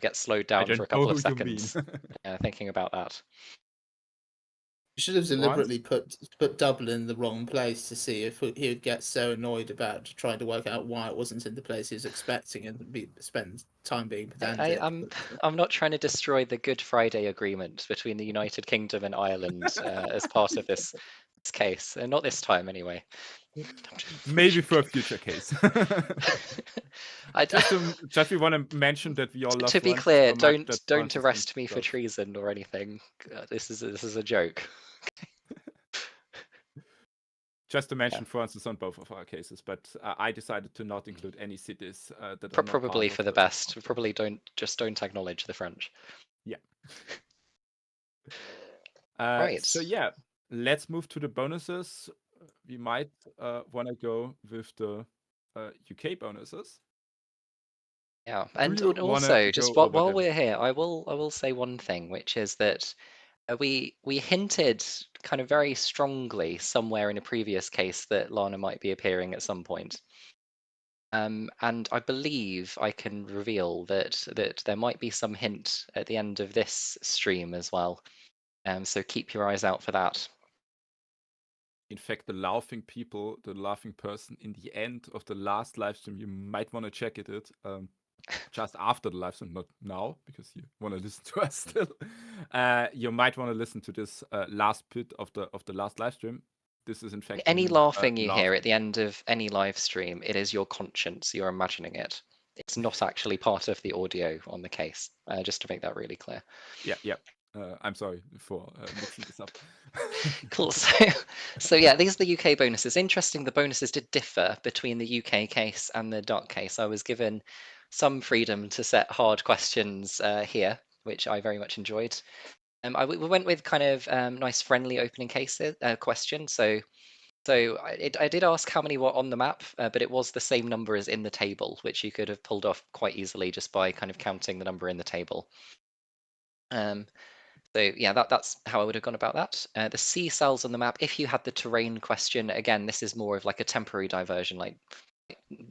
get slowed I down don't for a know couple of who you mean. seconds thinking about that. You should have deliberately put Dublin in the wrong place to see if he would get so annoyed about trying to work out why it wasn't in the place he was expecting and spend time being pedantic. I'm not trying to destroy the Good Friday Agreement between the United Kingdom and Ireland as part of this case, and not this time anyway. Maybe for a future case. I, just we want to mention that we all love to be Francis clear, so much that don't Francis arrest me for does. treason or anything. This is a joke. Just to mention Francis on both of our cases, but I decided to not include any cities that are not Probably part for of the best. Probably don't acknowledge the French. Yeah. Right. So yeah, let's move to the bonuses. We might want to go with the UK bonuses. Yeah, and you also wanna just go over while them? we're here, I will say one thing, which is that we hinted kind of very strongly somewhere in a previous case that Lana might be appearing at some point. And I believe I can reveal that there might be some hint at the end of this stream as well. So keep your eyes out for that. In fact, the laughing person in the end of the last live stream, you might want to check it just after the live stream, not now, because you want to listen to us still. You might want to listen to this last bit of the last live stream. This is in fact Any him, laughing you hear laughing. at the end of any live stream, it is your conscience. You're imagining it. It's not actually part of the audio on the case. Just to make that really clear. Yeah. I'm sorry for mixing this up. Cool. So yeah, these are the UK bonuses. Interesting, the bonuses did differ between the UK case and the DACH case. I was given some freedom to set hard questions here, which I very much enjoyed. We went with kind of nice, friendly opening cases question. So I did ask how many were on the map, but it was the same number as in the table, which you could have pulled off quite easily just by kind of counting the number in the table. So yeah, that's how I would have gone about that. The C cells on the map, if you had the terrain question, again, this is more of like a temporary diversion. Like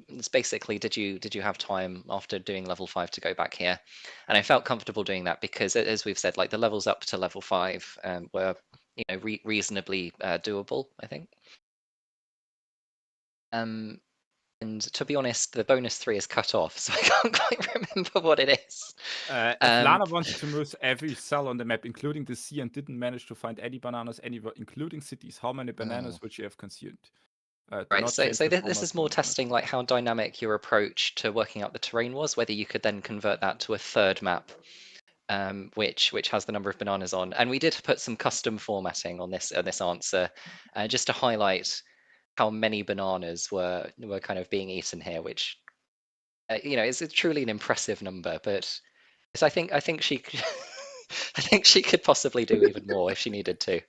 it's basically, did you have time after doing level 5 to go back here? And I felt comfortable doing that because, as we've said, like the levels up to level 5 were reasonably doable, I think. And to be honest, the bonus 3 is cut off, so I can't quite remember what it is. If Lana wanted to move every cell on the map, including the sea, and didn't manage to find any bananas anywhere, including cities, how many bananas would you have consumed? Right, so this is more testing like how dynamic your approach to working out the terrain was, whether you could then convert that to a third map, which has the number of bananas on. And we did put some custom formatting on this answer, just to highlight how many bananas were kind of being eaten here, which is truly an impressive number. But I think she I think she could possibly do even more if she needed to.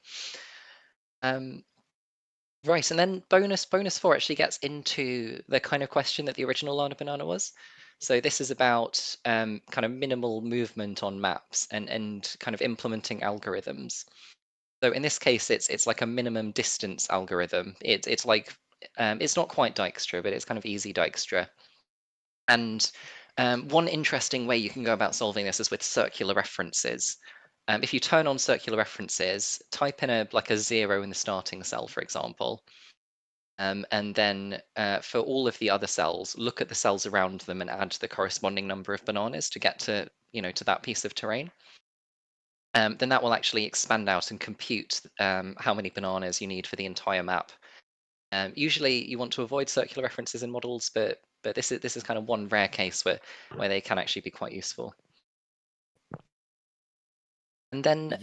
Right, and then bonus 4 actually gets into the kind of question that the original Lana Banana was. So this is about kind of minimal movement on maps and kind of implementing algorithms. So in this case, it's like a minimum distance algorithm. It's like it's not quite Dijkstra, but it's kind of easy Dijkstra. And one interesting way you can go about solving this is with circular references. If you turn on circular references, type in a 0 in the starting cell, for example, and then for all of the other cells, look at the cells around them and add the corresponding number of bananas to get to to that piece of terrain. Then that will actually expand out and compute how many bananas you need for the entire map. Usually, you want to avoid circular references in models, but this is kind of one rare case where they can actually be quite useful. And then,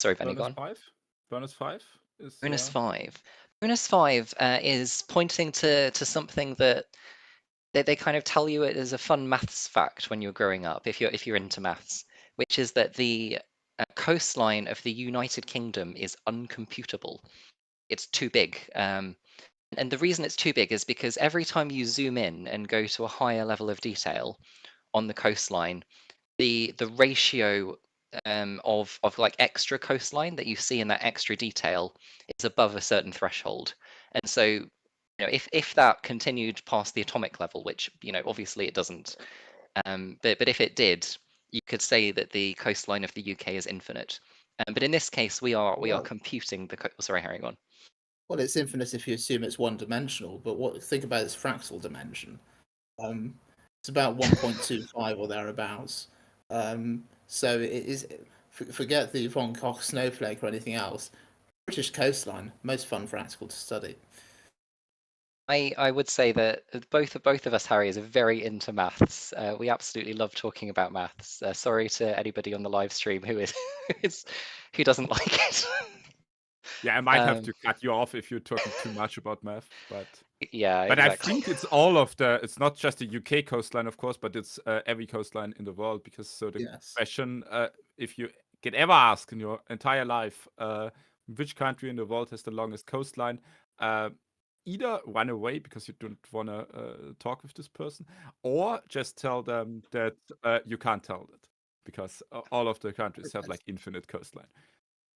sorry, Benny, go on. Bonus 5 is bonus 5. Bonus 5 is pointing to something that they kind of tell you it is a fun maths fact when you're growing up, if you're into maths, which is that the coastline of the United Kingdom is uncomputable. It's too big. And the reason it's too big is because every time you zoom in and go to a higher level of detail on the coastline, the ratio of like extra coastline that you see in that extra detail is above a certain threshold. And so, you know, if that continued past the atomic level, which, you know, obviously it doesn't, but if it did, you could say that the coastline of the UK is infinite. But in this case, we are Well- computing the sorry, Harry, go on. Well, it's infinite if you assume it's one-dimensional, but think about its fractal dimension. It's about 1.25 or thereabouts. So it is. Forget the von Koch snowflake or anything else. British coastline, most fun fractal to study. I would say that both of us, Harry, is very into maths. We absolutely love talking about maths. Sorry to anybody on the live stream who who doesn't like it. Yeah, I might have to cut you off if you're talking too much about math, but Yeah, but exactly. I think it's all of the. It's not just the UK coastline, of course, but it's every coastline in the world. Because so the Yes. question, if you get ever asked in your entire life, which country in the world has the longest coastline, either run away because you don't want to talk with this person, or just tell them that you can't tell it because all of the countries have like infinite coastline.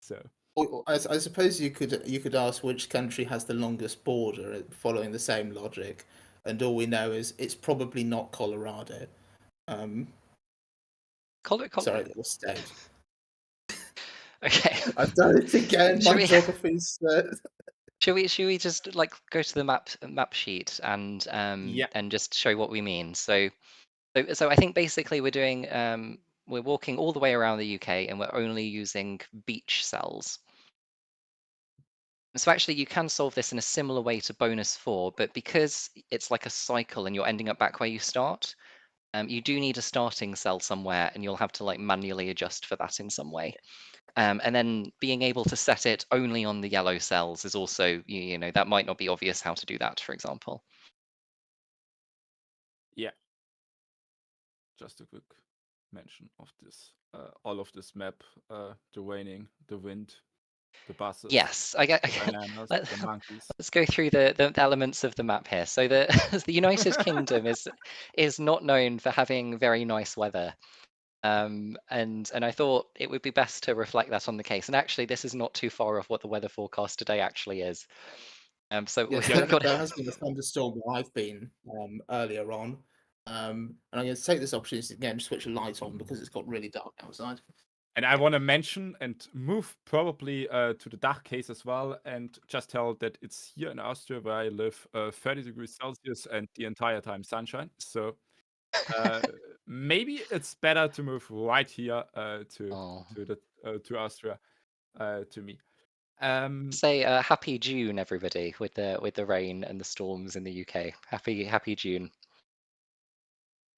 So. I suppose you could ask which country has the longest border, following the same logic, and all we know is it's probably not Colorado. Sorry, little state. Okay. I've done it again. Should My we- geography's. Should we just like go to the map sheet and Yeah. and just show what we mean? So I think basically we're doing we're walking all the way around the UK and we're only using beach cells. So actually you can solve this in a similar way to bonus 4, but because it's like a cycle and you're ending up back where you start, you do need a starting cell somewhere and you'll have to like manually adjust for that in some way. And then being able to set it only on the yellow cells is also, you know, that might not be obvious how to do that, for example. Yeah. Just a quick mention of this. All of this map, the raining, the wind, the buses, Yes, the bananas, the monkeys. let's go through the elements of the map here. So the the United Kingdom is not known for having very nice weather. And I thought it would be best to reflect that on the case. And actually, this is not too far off what the weather forecast today actually is. So Yes, we've got there has been a thunderstorm where I've been earlier on, and I'm going to take this opportunity again to switch the light on because it's got really dark outside. And I want to mention and move probably to the DACH case as well, and just tell that it's here in Austria where I live, 30 degrees Celsius and the entire time sunshine. So maybe it's better to move right here to Austria, to me. say happy June, everybody, with the rain and the storms in the UK. Happy June.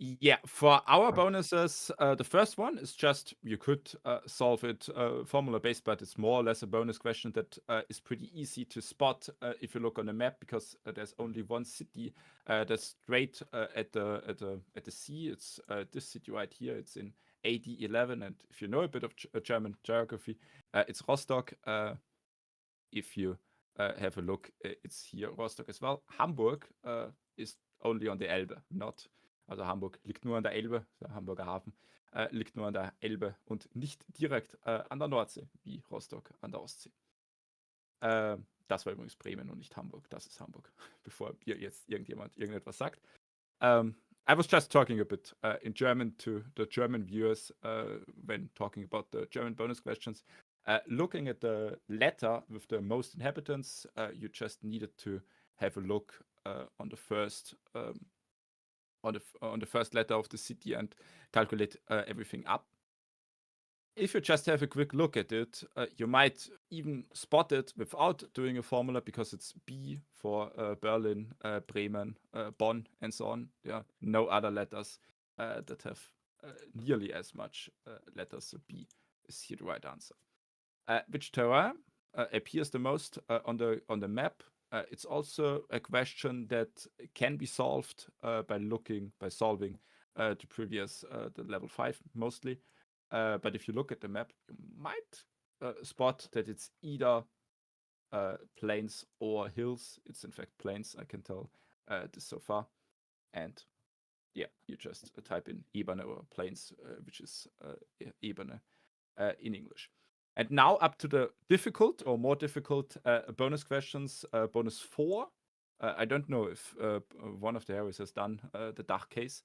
Yeah, for our bonuses, the first one is just you could solve it formula based, but it's more or less a bonus question that is pretty easy to spot if you look on the map because there's only one city that's straight at the sea. It's this city right here. It's in AD 11, and if you know a bit of German geography, it's Rostock. If you have a look, it's here Rostock as well. Hamburg is only on the Elbe, not. Also Hamburg liegt nur an der Elbe, der Hamburger Hafen, liegt nur an der Elbe und nicht direkt an der Nordsee, wie Rostock an der Ostsee. Das war übrigens Bremen und nicht Hamburg, das ist Hamburg, bevor hier jetzt irgendjemand irgendetwas sagt. I was just talking a bit in German to the German viewers when talking about the German bonus questions. Looking at the letter with the most inhabitants, you just needed to have a look on the first on the first letter of the city and calculate everything up. If you just have a quick look at it, you might even spot it without doing a formula because it's B for Berlin, Bremen, Bonn, and so on. There are no other letters that have nearly as much letters. So B is here the right answer. Which terrain appears the most on the map? It's also a question that can be solved by solving the previous the level 5 mostly. But if you look at the map, you might spot that it's either plains or hills. It's in fact plains, I can tell this so far. And yeah, you just type in Ebene or plains, which is Ebene in English. And now up to the difficult or more difficult bonus questions, bonus 4. I don't know if one of the Harrys has done the DACH case.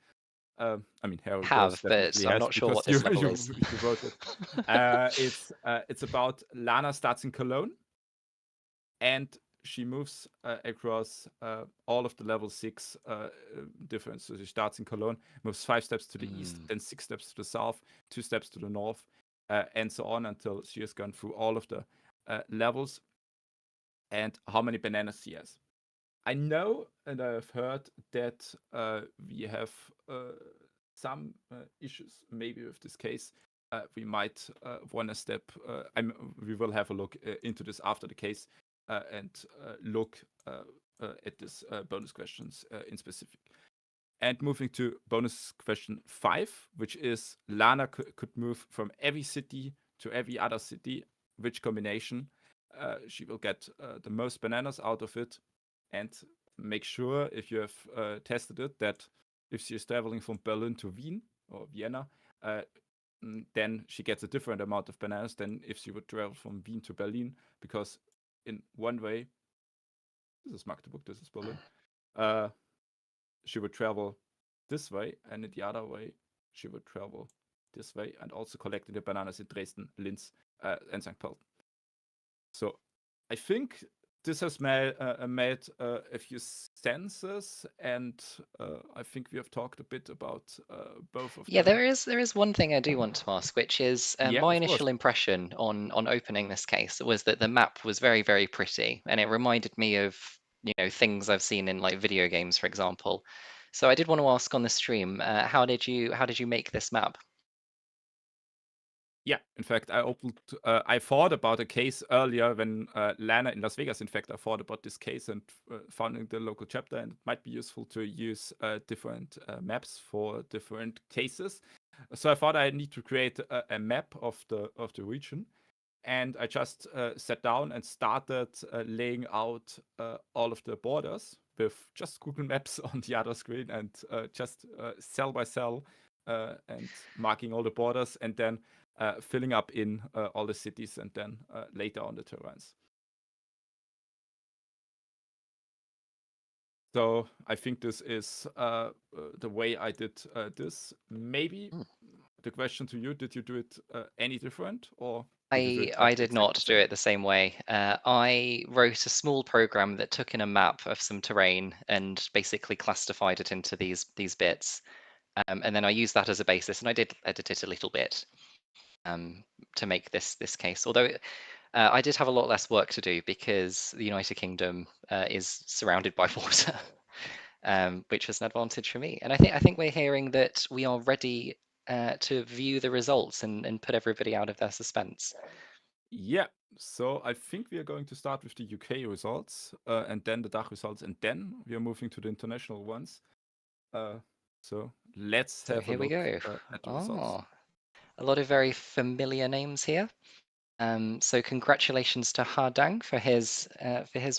I mean, Harry Have, but definitely I'm has not sure what because this level is. you wrote it. It's about Lana starts in Cologne, and she moves across all of the level 6 difference. So she starts in Cologne, moves 5 steps to the east, then 6 steps to the south, 2 steps to the north, and so on until she has gone through all of the levels and how many bananas she has. I know and I've heard that we have some issues maybe with this case. We might want to step. We will have a look into this after the case and look at this bonus questions in specific. And moving to bonus question 5, which is Lana could move from every city to every other city. Which combination? She will get the most bananas out of it. And make sure, if you have tested it, that if she is traveling from Berlin to Wien or Vienna, then she gets a different amount of bananas than if she would travel from Wien to Berlin. Because in one way, this is Magdeburg, this is Berlin, she would travel this way, and in the other way, she would travel this way, and also collecting the bananas in Dresden, Linz, and St. Pölten. So I think this has made a few senses, and I think we have talked a bit about both of Yeah, them. there is one thing I do want to ask, which is Yeah, my of course. initial impression on opening this case was that the map was very, very pretty, and it reminded me of things I've seen in like video games, for example. So I did want to ask on the stream, how did you make this map? Yeah, in fact, I thought about a case earlier when Lana in Las Vegas. In fact, I thought about this case and founding the local chapter, and it might be useful to use different maps for different cases. So I thought I need to create a map of the region, and I just sat down and started laying out all of the borders with just Google Maps on the other screen, and just cell by cell and marking all the borders, and then filling up in all the cities, and then later on the terrains. So I think this is the way I did this. Maybe the question to you: did you do it any different, or did you do it I did exactly not the do same? it the same way. I wrote a small program that took in a map of some terrain and basically classified it into these bits, and then I used that as a basis, and I did edit it a little bit to make this case. Although I did have a lot less work to do because the United Kingdom is surrounded by water, which was an advantage for me. And I think we're hearing that we are ready to view the results and put everybody out of their suspense. Yeah, so I think we are going to start with the UK results, and then the DACH results, and then we are moving to the international ones. So let's So have a here we look go. at the results. Oh, a lot of very familiar names here. So congratulations to Hardang for his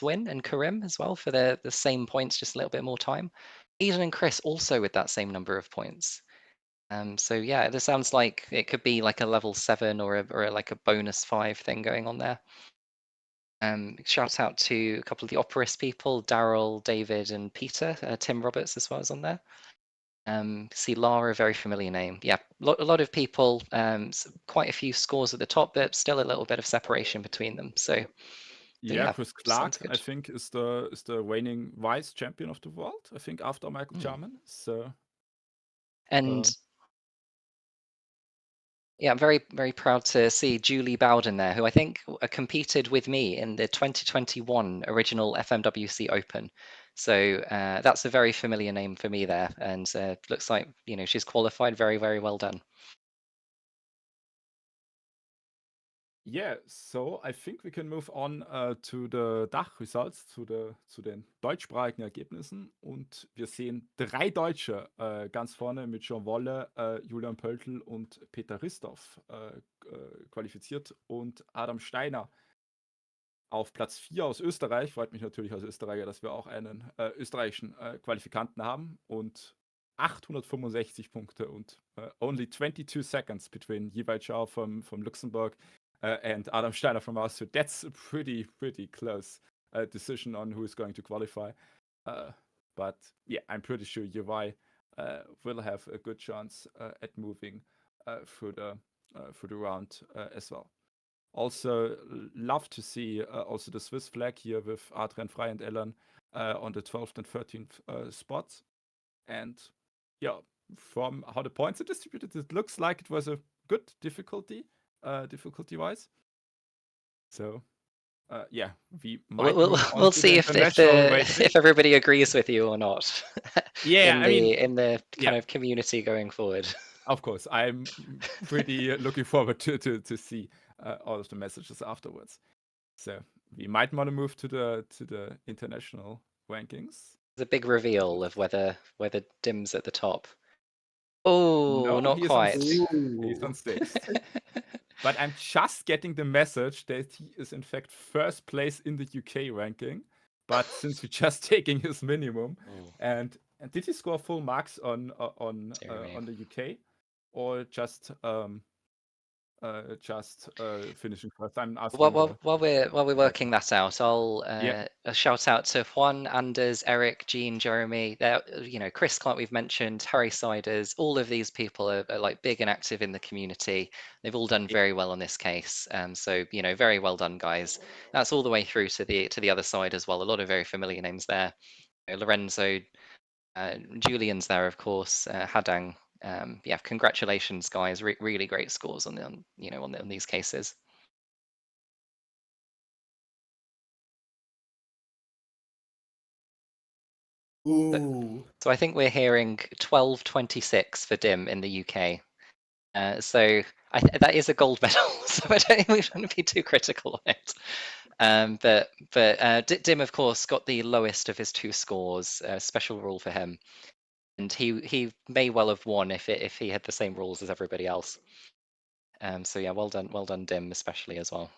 win, and Karim as well for the same points, just a little bit more time. Eden and Chris also with that same number of points. So yeah, this sounds like it could be like a level 7 or like a bonus 5 thing going on there. Shout out to a couple of the Operis people, Daryl, David, and Peter. Tim Roberts as well is on there. See Lara, very familiar name. Yeah, a lot of people, quite a few scores at the top, but still a little bit of separation between them. So Yeah, yeah, Chris sounds Clark, I good. think, is the reigning vice champion of the world. I think after Michael Jarman. So And yeah, I'm very, very proud to see Julie Bowden there, who I think competed with me in the 2021 original FMWC Open. So that's a very familiar name for me there, and looks like she's qualified very, very well done. Yeah, so I think we can move on to the DACH results, zu den deutschsprachigen Ergebnissen. Und wir sehen 3 Deutsche ganz vorne mit Jean Wolle, Julian Pöltl und Peter Ristoff qualifiziert und Adam Steiner auf Platz 4 aus Österreich. Freut mich natürlich als Österreicher, dass wir auch einen österreichischen Qualifikanten haben. Und 865 Punkte und only 22 seconds between Yiwei Zhao from Luxembourg and Adam Steiner from Austria. That's a pretty close decision on who is going to qualify. But yeah, I'm pretty sure Yiwei will have a good chance at moving through the round as well. Also, love to see also the Swiss flag here with Adrian Frey and Ellen on the 12th and 13th spots. And yeah, from how the points are distributed, it looks like it was a good difficulty-wise. So, yeah, we might move on We'll to see the international ranking. if everybody agrees with you or not. Yeah, in the kind yeah. of community going forward. Of course, I'm pretty looking forward to see all of the messages afterwards. So we might want to move to the international rankings. The big reveal of whether Dim's at the top. Oh, No, not he is quite. He's on 6th. But I'm just getting the message that he is in fact first place in the UK ranking. But since we're just taking his minimum, and did he score full marks on the UK, or just finishing first? I'm asking. While we're working that out, I'll a shout out to Juan, Anders, Eric, Jean, Jeremy. Chris Clark we've mentioned, Harry Siders. All of these people are like big and active in the community. They've all done very well on this case. So very well done, guys. That's all the way through to the other side as well. A lot of very familiar names there. Lorenzo, Julian's there, of course. Hadang. Congratulations, guys! Really great scores on these cases. Ooh. So I think we're hearing 12.26 for Dim in the UK. So that is a gold medal. So I don't think we shouldn't be too critical on it. But Dim, of course, got the lowest of his 2 scores. Special rule for him. And he may well have won if he had the same rules as everybody else. So yeah, well done, Dim, especially as well.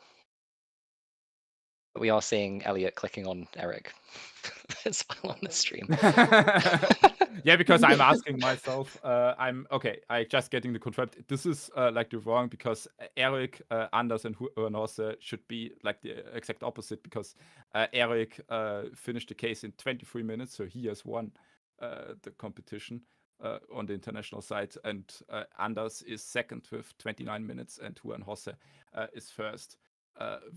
But we are seeing Elliot clicking on Eric as well on the stream. Yeah, because I'm asking myself, I just getting the confirmed. This is like the wrong, because Eric, Anders, and Horse should be like the exact opposite, because Eric finished the case in 23 minutes, so he has won the competition on the international side, and Anders is second with 29 minutes, and Juan Hosse is first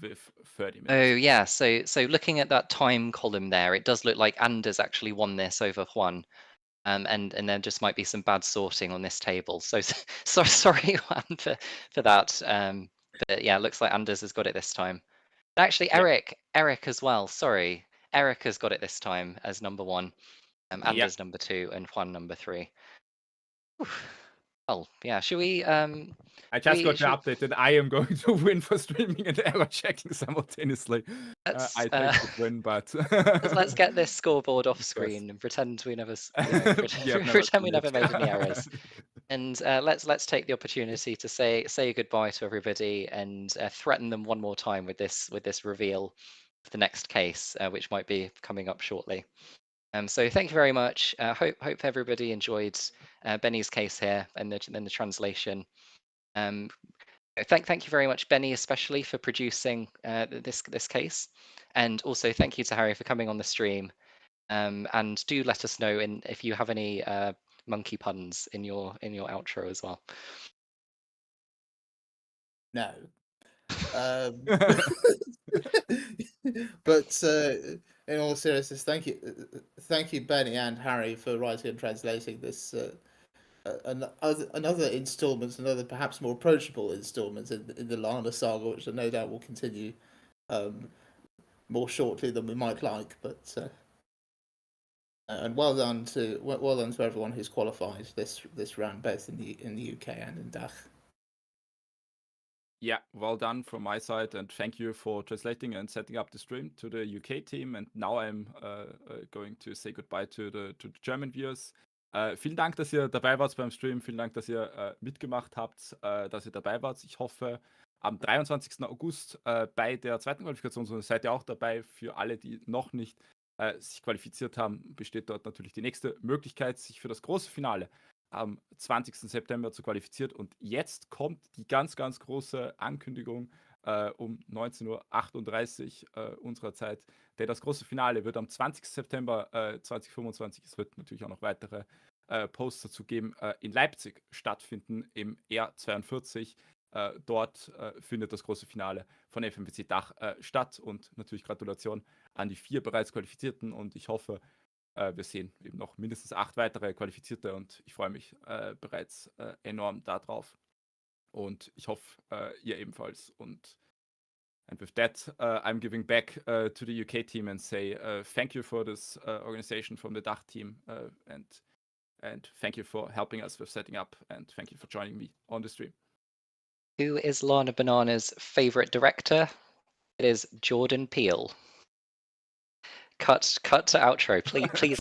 with 30 minutes. Oh yeah, so looking at that time column there, it does look like Anders actually won this over Juan. And there just might be some bad sorting on this table. So sorry, Juan, for that. But yeah, looks like Anders has got it this time. But actually, Eric as well. Sorry, Eric has got it this time as number 1. Anders number 2, and Juan number 3. Well, yeah. Should we? I just got the update that I am going to win for streaming and error checking simultaneoly. I think the win, but let's get this scoreboard off screen and pretend we never pretend we never made any errors. And let's take the opportunity to say goodbye to everybody and threaten them one more time with this reveal of the next case, which might be coming up shortly. So thank you very much. Hope everybody enjoyed Benny's case here and the translation. Thank you very much, Benny, especially for producing this case, and also thank you to Harry for coming on the stream. And do let us know if you have any monkey puns in your outro as well. No. But in all seriousness, thank you, Benny and Harry, for writing and translating this. Another instalment, another perhaps more approachable instalment in the Lana saga, which I no doubt will continue more shortly than we might like. But and well done to everyone who's qualified this round, both in the UK and in DACH. Yeah, well done from my side, and thank you for translating and setting up the stream to the UK team. And now I'm going to say goodbye to the German viewers. Vielen Dank, dass ihr dabei wart beim Stream. Vielen Dank, dass ihr mitgemacht habt, dass ihr dabei wart. Ich hoffe, am 23. August bei der zweiten Qualifikation seid ihr auch dabei. Für alle, die noch nicht sich qualifiziert haben, besteht dort natürlich die nächste Möglichkeit, sich für das große Finale am 20. September zu qualifizieren. Und jetzt kommt die ganz, ganz große Ankündigung um 19:38 Uhr unserer Zeit. Denn das große Finale wird am 20. September 2025, es wird natürlich auch noch weitere Posts dazu geben, in Leipzig stattfinden, im R42. Dort findet das große Finale von FMWC DACH statt. Und natürlich Gratulation an die 4 bereits Qualifizierten. Und ich hoffe, wir sehen eben noch mindestens 8 weitere Qualifizierte und ich freue mich bereits enorm darauf. Und ich hoffe, ihr ebenfalls. And with that, I'm giving back to the UK team and say thank you for this organization from the DACH team and thank you for helping us with setting up and thank you for joining me on the stream. Who is Lana Banana's favorite director? It is Jordan Peele. Cut to outro, please.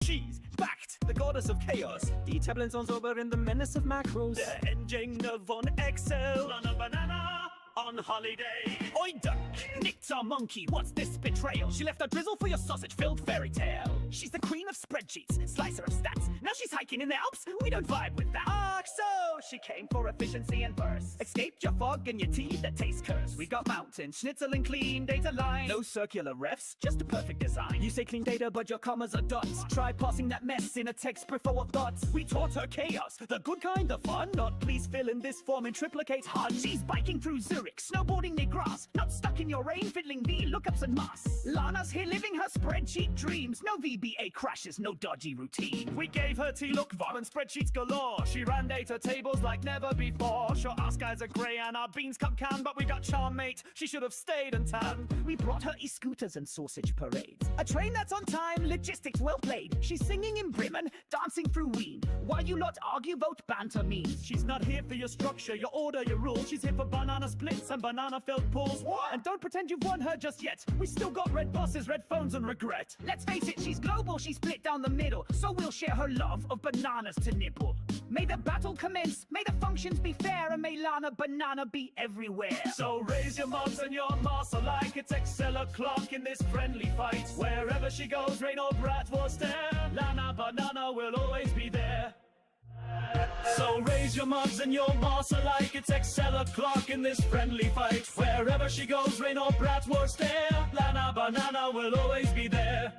She's backed, the goddess of chaos. Die Tabellen's on sober in the menace of macros. Der Endgänger von Excel. Lana Banana on holiday. Oi duck, nicked our monkey, what's this betrayal? She left a drizzle for your sausage-filled fairy tale. She's the queen of spreadsheets, slicer of stats. Now she's hiking in the Alps, we don't vibe with that. So she came for efficiency and burst. Escaped your fog and your tea that tastes cursed. We got mountain, schnitzel and clean data line. No circular refs, just a perfect design. You say clean data but your commas are dots. Try passing that mess in a text before of thoughts. We taught her chaos, the good kind, the fun. Not please fill in this form in triplicate HUD. She's biking through Zurich, snowboarding near grass. Not stuck in your rain, fiddling V lookups and mass. Lana's here living her spreadsheet dreams. No VBA crashes, no dodgy routine. We gave her T-look, VAR and spreadsheets galore. She ran data tables like never before. Sure, our skies are grey and our beans come can, but we got charm, mate. She should have stayed and tan. We brought her e-scooters and sausage parades. A train that's on time, logistics well played. She's singing in Bremen, dancing through Wien. While you lot argue about banter means. She's not here for your structure, your order, your rules. She's here for banana splits and banana filled pools. And don't pretend you've won her just yet. We still got red bosses, red phones and regret. Let's face it, she's global, she's split down the middle. So we'll share her love of bananas to nibble. May the battle commence, may the functions be fair, and may Lana Banana be everywhere. So raise your mugs and your muscle like it's Excel o'clock in this friendly fight. Wherever she goes, rain or brat will stare. Lana Banana will always be there. So raise your mugs and your muscle like it's Excel o'clock in this friendly fight. Wherever she goes, rain or brat will stare. Lana Banana will always be there.